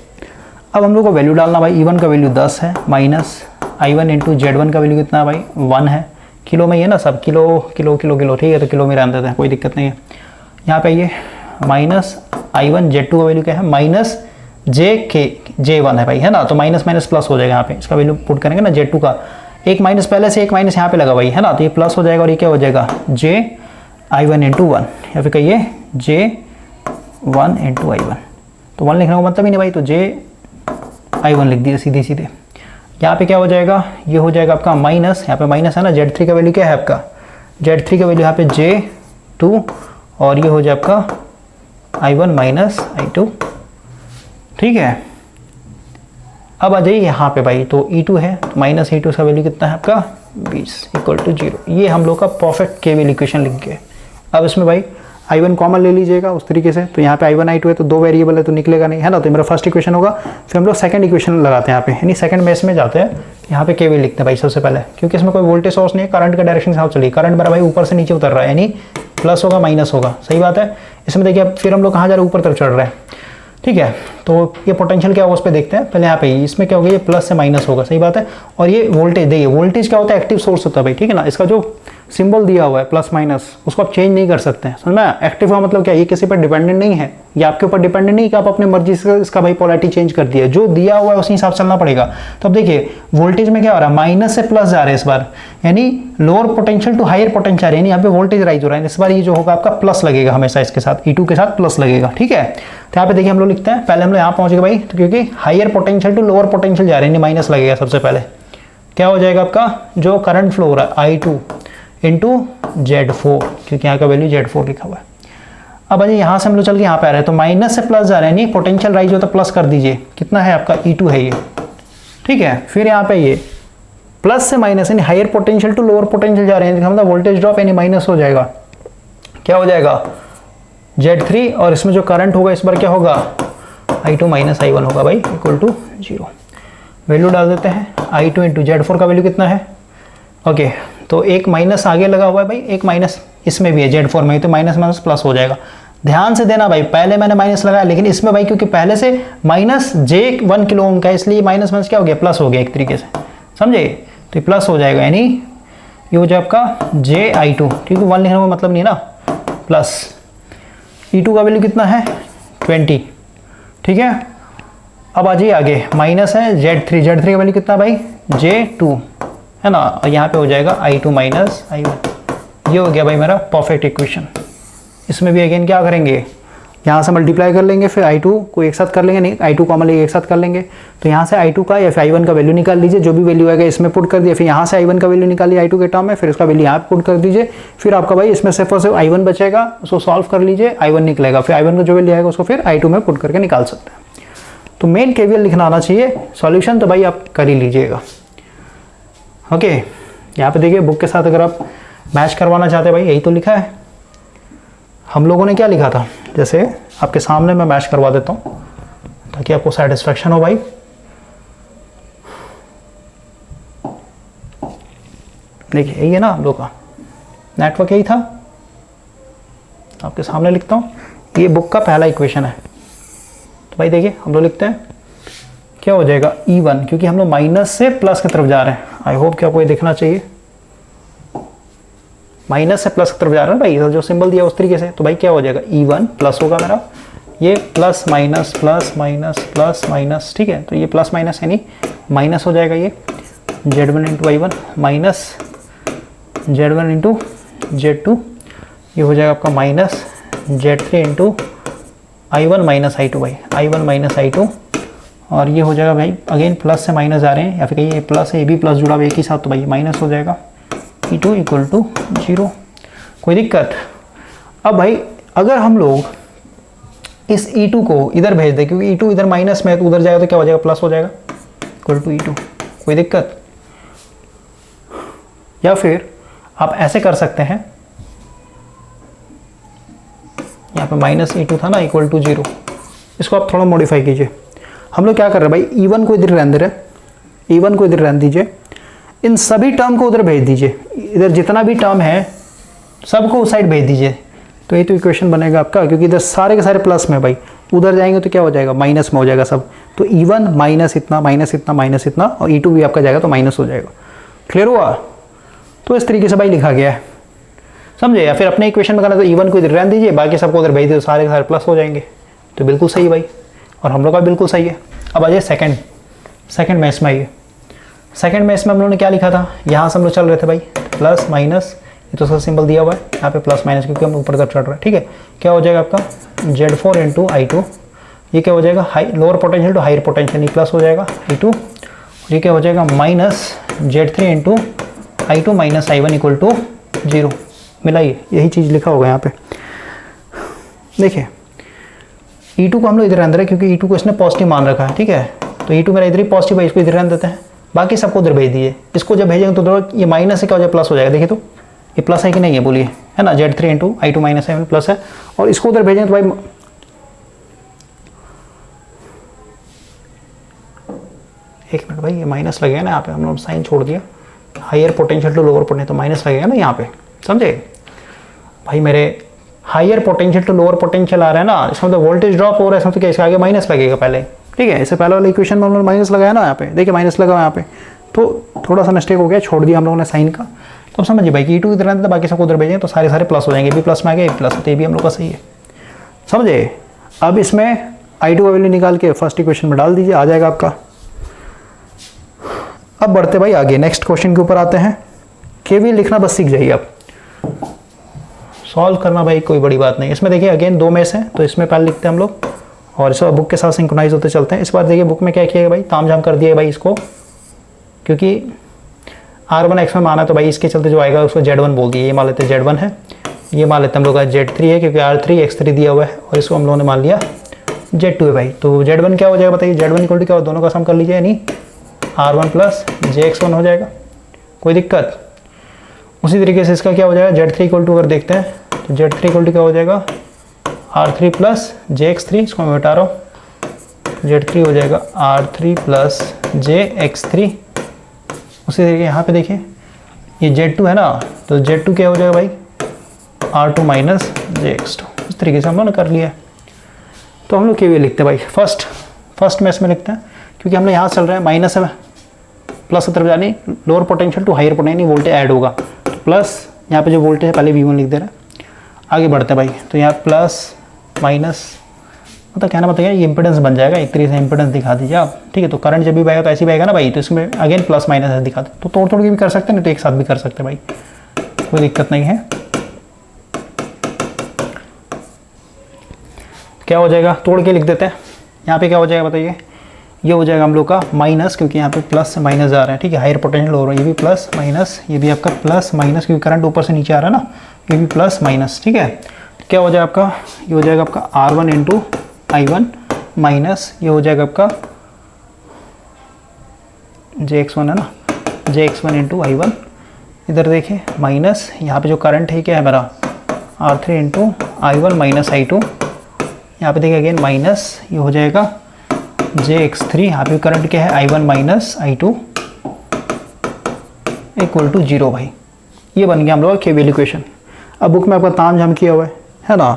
अब हम लोग को वैल्यू डालना भाई, E1 का वैल्यू 10 है, माइनस I1 इंटू Z1 का वैल्यू कितना है भाई 1 है। किलो में ही है ना सब, किलो किलो किलो किलो, ठीक है, तो किलो में रहने देते हैं, कोई दिक्कत नहीं है। यहाँ पे ये माइनस I1 Z2 का वैल्यू क्या है, माइनस J1 है भाई, है ना। तो माइनस माइनस प्लस हो जाएगा, यहाँ पे इसका वैल्यू पुट करेंगे ना Z2 का, एक माइनस पहले से एक माइनस यहाँ पे लगा भाई, है ना। तो ये प्लस हो जाएगा और ये क्या हो जाएगा I1 इंटू 1, या फिर कहिए J1 इंटू I1। तो 1 लिखने का मतलब ही नहीं भाई, तो I1 लिख दिया सीधे सीधे। यहाँ पे क्या हो जाएगा, ये हो जाएगा आपका माइनस, यहाँ पे माइनस है ना, Z3 का वैल्यू क्या है आपका, Z3 का वैल्यू यहाँ पे J2 और ये हो जाए आपका I1 माइनस I2। ठीक है, अब आ जाइए यहाँ पे भाई, तो E2 है, तो माइनस E2 का वैल्यू कितना है आपका 20 इक्वल टू 0। ये हम लोग का परफेक्ट केवीएल इक्वेशन लिख गए। अब इसमें भाई I1 कॉमन ले लीजिएगा उस तरीके से, तो यहाँ पे I1 I2 है तो 2 वेरिएबल है तो निकलेगा नहीं, है ना। तो मेरा फर्स्ट इक्वेशन होगा, फिर हम लोग सेकंड इक्वेशन लगाते हैं यहाँ पे, यानी सेकंड मेश में जाते हैं, यहाँ पे केवीएल लिखते हैं भाई सबसे पहले, क्योंकि इसमें कोई वोल्टेज सोर्स नहीं है, करंट का डायरेक्शन साफ चलिए, करंट मेरा भाई ऊपर से नीचे उतर रहा है, यानी प्लस होगा माइनस होगा, सही बात है। इसमें देखिए फिर हम लोग कहाँ जा रहे हैं, ऊपर तरफ चढ़ रहे हैं। ठीक है, तो ये पोटेंशियल क्या होगा उस पर देखते हैं पहले। यहाँ पे इसमें क्या होगा, ये प्लस से माइनस होगा, सही बात है। और ये वोल्टेज देखिए, वोल्टेज क्या होता है, एक्टिव सोर्स होता है भाई, ठीक है ना। इसका जो सिंबल दिया हुआ है प्लस माइनस, उसको आप चेंज नहीं कर सकते हैं, समझ में। एक्टिव का मतलब क्या, ये किसी पर डिपेंडेंट नहीं है, ये आपके ऊपर डिपेंडेंट नहीं कि आप अपनी मर्जी से इसका भाई पोलैरिटी चेंज कर दिया, जो दिया हुआ है उसी हिसाब से चलना पड़ेगा। तो अब देखिए वोल्टेज में क्या हो रहा है, माइनस से प्लस जा रहे हैं इस बार, यानी lower potential to higher potential, यानी यहाँ पे वोल्टेज राइज हो रहा है। इस बार ये जो होगा आपका प्लस लगेगा हमेशा, इसके साथ E2 के साथ प्लस लगेगा। ठीक है, तो यहाँ पे देखिए हम लोग लिखते हैं, पहले हम लोग यहाँ पहुंच गए भाई, तो क्योंकि higher potential to lower potential जा रहे हैं, माइनस लगेगा सबसे पहले। क्या हो जाएगा आपका, जो करंट फ्लो हो रहा है I2 इंटू Z4, क्योंकि यहाँ का वैल्यू Z4 लिखा हुआ है। अब अजय यहाँ से हम लोग चल के यहाँ पे आ रहे हैं, तो माइनस से प्लस जा रहे हैं, नहीं पोटेंशियल राइज हो तो प्लस कर दीजिए, कितना है आपका E2 है ये, ठीक है। फिर यहाँ पे ये प्लस से माइनस यानी higher potential to lower potential जा रहे हैं, मतलब वोल्टेज ड्रॉप यानी माइनस हो जाएगा, क्या हो जाएगा Z3, और इसमें जो करंट होगा इस बार क्या होगा I2 माइनस I1 होगा भाई, इक्वल टू 0। वैल्यू डाल देते हैं, I2 इंटू Z4 का वैल्यू कितना है, ओके तो एक माइनस आगे लगा हुआ है भाई, एक माइनस इसमें भी है Z4 में, तो माइनस माइनस प्लस हो जाएगा। ध्यान से देना भाई, पहले मैंने माइनस लगाया, लेकिन इसमें भाई क्योंकि पहले से माइनस J1 किलो ओम का है, इसलिए माइनस माइनस क्या हो गया प्लस हो गया एक तरीके से, समझे, तो ये प्लस हो जाएगा, यानी ये हो जाए आपका JI2, ठीक है, 1 लिखने का मतलब नहीं है ना, प्लस E2 का वैल्यू कितना है 20, ठीक है। अब आ जाइए आगे, माइनस है Z3 का वैल्यू कितना भाई J2 है ना, और यहाँ पे हो जाएगा I2 माइनस I1। ये हो गया भाई मेरा परफेक्ट इक्वेशन। इसमें भी अगेन क्या करेंगे, यहाँ से मल्टीप्लाई कर लेंगे, फिर I2 को एक साथ कर लेंगे, नहीं I2 कॉमन लेके एक साथ कर लेंगे, तो यहाँ से I2 का या फिर I1 का वैल्यू निकाल लीजिए, जो भी वैल्यू आएगा इसमें पुट कर दिया, फिर यहाँ से I1 का वैल्यू निकालिए I2 के टर्म में, फिर उसका वैल्यू यहाँ पे पुट कर दीजिए, फिर आपका भाई इसमें सिर्फ और सिर्फ I1 बचेगा, उसको सॉल्व कर लीजिए, I1 निकलेगा, फिर I1 का जो वैल्यू आएगा उसको फिर I2 में पुट करके निकाल सकते हैं। तो मेन केवीएल लिखना आना चाहिए, सॉल्यूशन तो भाई आप कर ही लीजिएगा। ओके, यहाँ पे देखिए बुक के साथ अगर आप मैच करवाना चाहते हैं भाई, यही तो लिखा है, हम लोगों ने क्या लिखा था, जैसे आपके सामने मैं मैच करवा देता हूँ ताकि आपको सेटिस्फेक्शन हो भाई। देखिए यही है ना हम लोग का नेटवर्क, यही था, आपके सामने लिखता हूँ, ये बुक का पहला इक्वेशन है। तो भाई देखिए हम लोग लिखते हैं, क्या हो जाएगा E1, क्योंकि हम लोग माइनस से प्लस की तरफ जा रहे हैं, आई होप कि आपको ये दिखना चाहिए, माइनस से प्लस की तरफ जा रहे हैं भाई, जो सिंबल दिया उस तरीके से, तो भाई क्या हो जाएगा E1 प्लस होगा मेरा, ये plus minus plus minus plus minus, ठीक है, तो ये प्लस माइनस यानी माइनस हो जाएगा, ये Z1 into I1 minus Z1 into Z2, ये हो जाएगा आपका minus Z3 into I1 minus I2 भाई, I1 माइनस I2, और ये हो जाएगा भाई अगेन प्लस से माइनस आ रहे हैं, या फिर कहीं ये प्लस है ये भी प्लस जुड़ा हुआ एक ही साथ, तो भाई माइनस हो जाएगा, E2 इक्वल टू 0। कोई दिक्कत। अब भाई अगर हम लोग इस E2 को इधर भेज दें, क्योंकि E2 इधर माइनस में है तो उधर जाएगा तो क्या हो जाएगा प्लस हो जाएगा, इक्वल टू E2। कोई दिक्कत। या फिर आप ऐसे कर सकते हैं, यहाँ पे माइनस E2 था ना, इक्वल टू 0, इसको आप थोड़ा मॉडिफाई कीजिए। हम लोग क्या कर रहे हैं भाई, E1 को इधर रहने दे रहे, E1 को इधर रहने दीजिए, इन सभी टर्म को उधर भेज दीजिए, इधर जितना भी टर्म है सबको उस साइड भेज दीजिए, तो ये तो इक्वेशन बनेगा आपका, क्योंकि इधर सारे के सारे प्लस में भाई, उधर जाएंगे तो क्या हो जाएगा माइनस में हो जाएगा सब, तो E1 माइनस इतना माइनस इतना माइनस इतना, और E2 भी आपका जाएगा तो माइनस हो जाएगा। क्लियर हुआ? तो इस तरीके से भाई लिखा गया है, समझे। या फिर अपने इक्वेशन में करना तो E1 को इधर रहने दीजिए, बाकी सबको उधर भेज दीजिए, सारे के सारे प्लस हो जाएंगे, तो बिल्कुल सही भाई, और हम लोग का बिल्कुल सही है। अब आ जाइए सेकंड में, इसमें आइए, सेकंड में इसमें हम लोगों ने क्या लिखा था, यहाँ से हम लोग चल रहे थे भाई प्लस माइनस, ये तो उसका सिंबल दिया हुआ है यहाँ पे प्लस माइनस, क्योंकि हम ऊपर तरफ चढ़ रहे हैं, ठीक है। क्या हो जाएगा आपका Z4 इंटू I2, ये क्या हो जाएगा high lower potential to higher potential, ये प्लस हो जाएगा I2, ये क्या हो जाएगा minus Z3 into I2 minus I1 equal to 0। मिलाइए, यही चीज़ लिखा होगा यहाँ पे। देखिए E2 को हम लोग इधर रहने दे रहे हैं, क्योंकि E2 को इसने पॉजिटिव मान रखा है, ठीक है, तो E2 मेरा इधर ही पॉजिटिव है, इसको इधर रहने देते हैं, बाकी सबको उधर भेज दीजिए। इसको जब भेजेंगे तो ये माइनस से क्या हो जाए प्लस हो जाएगा, देखिए तो ये प्लस है कि नहीं है बोलिए, है ना, Z3 into I2 minus I1 plus है, और इसको उधर भेजेंगे तो भाई एक मिनट भाई, ये माइनस लगेगा ना यहाँ पे, हम लोग साइन छोड़ दिया, higher potential to lower potential, तो माइनस लगेगा ना यहाँ पे, समझे भाई मेरे, higher potential to lower potential आ रहा है ना, इसमें तो वोल्टेज ड्रॉप हो रहा है, इसमें तो क्या इसके आगे माइनस लगेगा पहले, ठीक है। इससे पहले वाले इक्वेशन में हम लोग माइनस लगाया ना यहाँ पे, देखिए माइनस लगा यहाँ पे, तो थोड़ा सा मिस्टेक हो गया, छोड़ दिया हम लोगों ने साइन का, तो अब समझिए भाई कि E2 इधर रहता था, बाकी सबको उधर भेजेंगे तो सारे सारे प्लस हो जाएंगे, भी प्लस में आ गया, प्लस, तो ये भी हम लोग का सही है, समझे। अब इसमें I2 का वैल्यू निकाल के फर्स्ट इक्वेशन में डाल दीजिए, आ जाएगा आपका। अब बढ़ते भाई आगे, नेक्स्ट क्वेश्चन के ऊपर आते हैं। केवीएल लिखना बस सीख जाइए आप, सॉल्व करना भाई कोई बड़ी बात नहीं। इसमें देखिए अगेन दो में से, तो इसमें पहले लिखते हैं हम लोग, और इस बार बुक के साथ सिंक्रोनाइज होते चलते हैं। इस बार देखिए बुक में क्या किया भाई, ताम झाम कर दिया भाई इसको, क्योंकि R1 X1 माना तो भाई इसके चलते जो आएगा उसको Z1 बोल दिया। ये मान लेते Z1 है, ये मान लेते हम लोग का Z3 है क्योंकि R3 X3 दिया हुआ है, और इसको हम लोगों ने मान लिया Z2 है भाई। तो Z1 क्या हो जाएगा बताइए, Z1 इक्वल टू क्या हो, दोनों का सम कर लीजिए, यानी R1 प्लस JX1 हो जाएगा, कोई दिक्कत। उसी तरीके से इसका क्या हो जाएगा Z3 इक्वल टू अगर देखते हैं तो Z3 इक्वल टू क्या हो जाएगा R3 प्लस JX3, इसको मैं बता रहा हूँ, Z3 हो जाएगा R3 प्लस JX3। उसी तरीके यहाँ पे देखिए ये Z2 है ना, तो Z2 क्या हो जाएगा भाई R2 माइनस JX2। इस तरीके से हम लोगों ने कर लिया है। तो हम लोग KVL लिखते हैं भाई, फर्स्ट में इसमें लिखते हैं क्योंकि हम लोग यहाँ चल रहे हैं माइनस है, प्लस की तरफ जानी lower potential to higher potential voltage add होगा, तो प्लस यहाँ पे जो वोल्टेज है पहले V1 लिख दे रहे हैं। आगे बढ़ते हैं भाई, तो यहाँ प्लस माइनस मतलब कहना बताइए ये इंपेडेंस बन जाएगा, एक तरीके से इंपेडेंस दिखा दीजिए आप, ठीक है। तो करंट जब भी बहेगा तो ऐसे ही बहेगा ना भाई, तो इसमें अगेन प्लस माइनस ऐसे दिखा दे, तो तोड़ के भी कर सकते हैं, नहीं तो एक साथ भी कर सकते हैं भाई, कोई दिक्कत नहीं है। क्या हो जाएगा, तोड़ के लिख देते हैं। यहाँ पे क्या हो जाएगा बताइए, ये हो जाएगा हम लोग का माइनस, क्योंकि यहाँ पे प्लस से माइनस आ रहा है, ठीक है। हायर पोटेंशियल हो रहा है, ये भी प्लस माइनस, ये भी आपका प्लस माइनस, क्योंकि करंट ऊपर से नीचे आ रहा है ना, ये भी प्लस माइनस, ठीक है। क्या हो जाएगा आपका, ये हो जाएगा आपका R1 इंटू I1 माइनस, ये हो जाएगा आपका JX1 है ना, JX1 इंटू I1, इधर देखिए माइनस, यहाँ पे जो करंट है क्या है मेरा R3 into I1 minus I2, यहाँ पे देखिए अगेन माइनस, ये हो जाएगा JX3, यहाँ पे करंट क्या है I1 minus I2 equal to 0 भाई। ये बन गया हम लोग का KVL इक्वेशन। अब बुक में आपका ताम झाम किया हुआ है ना,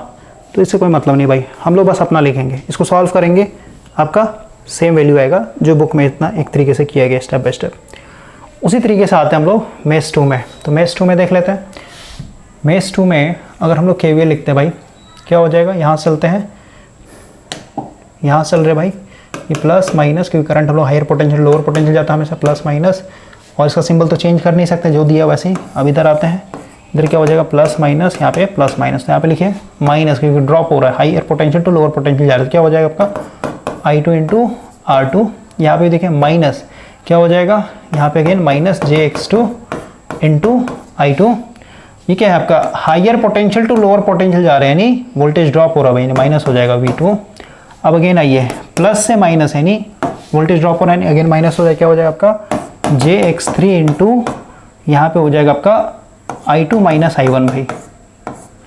तो इससे कोई मतलब नहीं भाई, हम लोग बस अपना लिखेंगे, इसको सॉल्व करेंगे, आपका सेम वैल्यू आएगा जो बुक में इतना एक तरीके से किया गया स्टेप बाय स्टेप। उसी तरीके से आते हैं हम लोग मेष 2 में। तो मेष 2 में देख लेते हैं। मेष 2 में अगर हम लोग KVL लिखते हैं भाई, क्या हो जाएगा, यहाँ चलते हैं, यहाँ चल रहे भाई ये प्लस माइनस, क्योंकि करंट हम लोग हायर पोटेंशियल लोअर पोटेंशियल जाता है हमेशा प्लस माइनस, और इसका सिंबल तो चेंज कर नहीं सकते, जो दिया वैसे ही। अब इधर आते हैं, इधर क्या हो जाएगा प्लस माइनस, यहाँ पे प्लस माइनस, तो यहाँ पे लिखिए माइनस, क्योंकि ड्रॉप हो रहा है higher potential to lower potential जा रहा है, तो क्या हो जाएगा आपका I2 इंटू R2, यहाँ पे देखिए माइनस, क्या हो जाएगा यहाँ पे again minus JX2 into I2। ये क्या है आपका higher potential to lower potential जा रहे हैं, यानी वोल्टेज ड्रॉप हो रहा है भाई, माइनस हो जाएगा V2। अब अगेन आइए प्लस से माइनस है, यानी वोल्टेज ड्रॉप हो रहा है, अगेन माइनस हो जाएगा, क्या हो जाएगा आपका JX3 इंटू यहाँ पे हो जाएगा आपका I2 माइनस I1 भाई,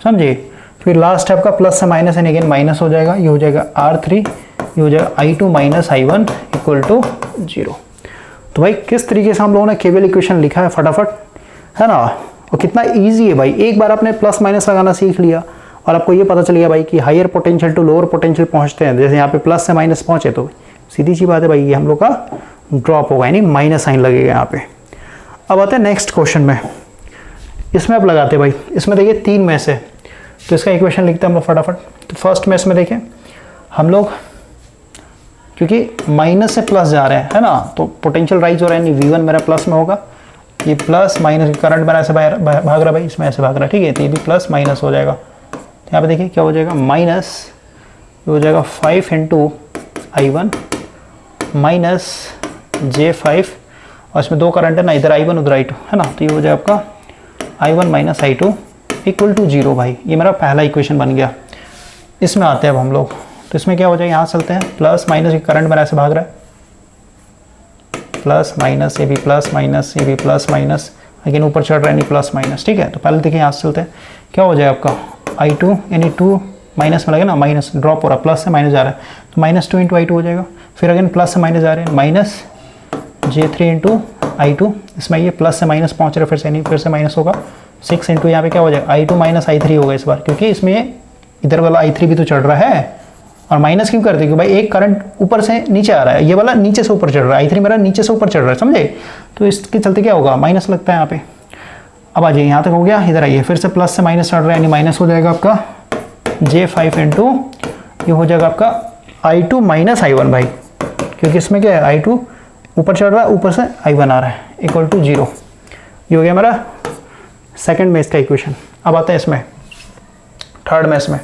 समझे। फिर लास्ट है आपका प्लस से माइनस है, अगेन माइनस हो जाएगा, ये हो जाएगा R3, ये हो जाएगा I2 minus I1 equal to 0। तो भाई किस तरीके से हम लोगों ने KVL इक्वेशन लिखा है फटाफट, है ना, और कितना इजी है भाई। एक बार आपने प्लस माइनस लगाना सीख लिया और आपको ये पता चल गया भाई कि higher potential to lower potential पहुंचते हैं, जैसे यहाँ पे प्लस से माइनस पहुंचे तो सीधी सी बात है भाई, ये हम लोग का ड्रॉप होगा, यानी माइनस साइन लगेगा यहाँ पे। अब आते हैं नेक्स्ट क्वेश्चन में, इसमें आप लगाते भाई, इसमें देखिए 3 में से, तो इसका इक्वेशन लिखते हैं हम लोग फटाफट। तो फर्स्ट में इसमें देखिए हम लोग, क्योंकि माइनस से प्लस जा रहे हैं, है ना, तो पोटेंशियल राइज हो रहा है, यानी V1 मेरा प्लस में होगा, ये प्लस माइनस करंट मेरा ऐसे भाग रहा है भाई, इसमें ऐसे भाग रहा है, ठीक है, तो ये भी प्लस माइनस हो जाएगा। यहाँ पे देखिए क्या हो जाएगा माइनस, ये हो जाएगा 5 इंटू I1 माइनस J5, और इसमें 2 करंट है ना, इधर I1 उधर I2 है ना, तो ये हो जाएगा आपका I1 minus I2 equal to 0 भाई। ये मेरा पहला इक्वेशन बन गया। इसमें आते हैं अब हम लोग, तो इसमें क्या हो जाएगा, यहाँ चलते हैं, प्लस माइनस करंट मेरा ऐसे भाग रहा है, प्लस माइनस, ये भी प्लस माइनस, ये भी प्लस माइनस, लेकिन ऊपर चढ़ रहा है नहीं प्लस माइनस, ठीक है। तो पहले देखिए यहाँ से चलते हैं, क्या हो जाएगा आपका I2 यानी 2 माइनस में लगे ना, माइनस ड्रॉप हो रहा है, प्लस से माइनस जा रहा है, तो माइनस 2 इंटू I2 हो जाएगा। फिर अगेन प्लस से माइनस जा रहे हैं, माइनस J3 इंटू I2, इसमें ये प्लस से माइनस पहुँच रहे, फिर से नहीं, फिर से माइनस होगा, 6 इंटू यहाँ पे क्या हो जाएगा I2 माइनस I3 होगा इस बार, क्योंकि इसमें इधर वाला I3 भी तो चढ़ रहा है, और माइनस क्यों करते हैं, क्योंकि भाई एक करंट ऊपर से नीचे आ रहा है, ये वाला नीचे से ऊपर चढ़ रहा है, I3 मेरा नीचे से ऊपर चढ़ रहा है, समझे, तो इसके चलते क्या होगा माइनस लगता है यहाँ पे। अब आ जाइए, यहाँ तक हो गया, इधर आइए, फिर से प्लस से माइनस चढ़ रहा है, यानी माइनस हो जाएगा आपका J5 इंटू, ये हो जाएगा आपका I2 माइनस I1 भाई, क्योंकि इसमें क्या है I2 ऊपर चढ़ रहा है, ऊपर से I1 आ रहा है, इक्वल टू 0। ये हो गया मेरा सेकंड में इसका इक्वेशन। अब आता है इसमें थर्ड में, इसमें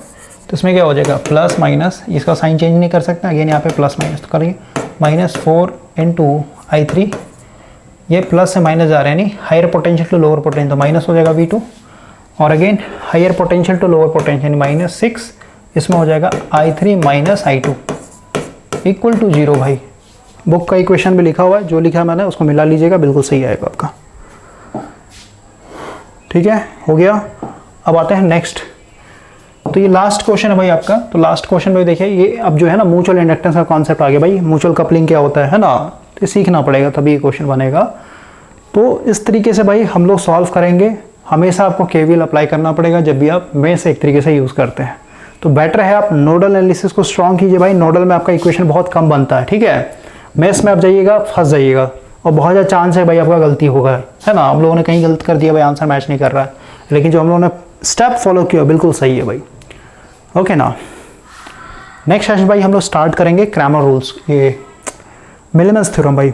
तो इसमें क्या हो जाएगा प्लस माइनस, इसका साइन चेंज नहीं कर सकते, अगेन यहाँ पे प्लस माइनस, तो करिए माइनस 4 इंटू I3 ये प्लस से माइनस जा रहे हैं, नहीं higher potential to lower potential तो माइनस हो जाएगा V2, और again higher potential to lower potential -6, इसमें हो जाएगा I3 minus I2 equal to 0 भाई। बुक का इक्वेशन भी लिखा हुआ है, जो लिखा है मैंने उसको मिला लीजिएगा, बिल्कुल सही आएगा आपका। ठीक है, हो गया। अब आते हैं नेक्स्ट। तो ये लास्ट क्वेश्चन है भाई आपका। तो लास्ट क्वेश्चन में देखिए, ये अब जो है ना म्यूचुअल इंडक्टेंस का कॉन्सेप्ट आ गया भाई। म्यूचुअल कपलिंग क्या होता है ना, तो सीखना पड़ेगा तभी ये क्वेश्चन बनेगा। तो इस तरीके से भाई हम लोग सॉल्व करेंगे। हमेशा आपको केवीएल अप्लाई करना पड़ेगा जब भी आप मेष एक तरीके से यूज़ करते हैं। तो बेटर है आप नोडल एनालिसिस को स्ट्रॉन्ग कीजिए भाई। नोडल में आपका इक्वेशन बहुत कम बनता है, ठीक है। मेष में आप जाइएगा फंस जाइएगा, और बहुत ज़्यादा चांस है भाई आपका गलती होगा, है ना। हम लोगों ने कहीं गलत कर दिया भाई, आंसर मैच नहीं कर रहा है, लेकिन जो हम लोगों ने स्टेप फॉलो किया बिल्कुल सही है भाई। ओके ना। नेक्स्ट सेशन भाई हम लोग स्टार्ट करेंगे क्रैमर रूल्स, ये मिलेनियस थ्योरम भाई।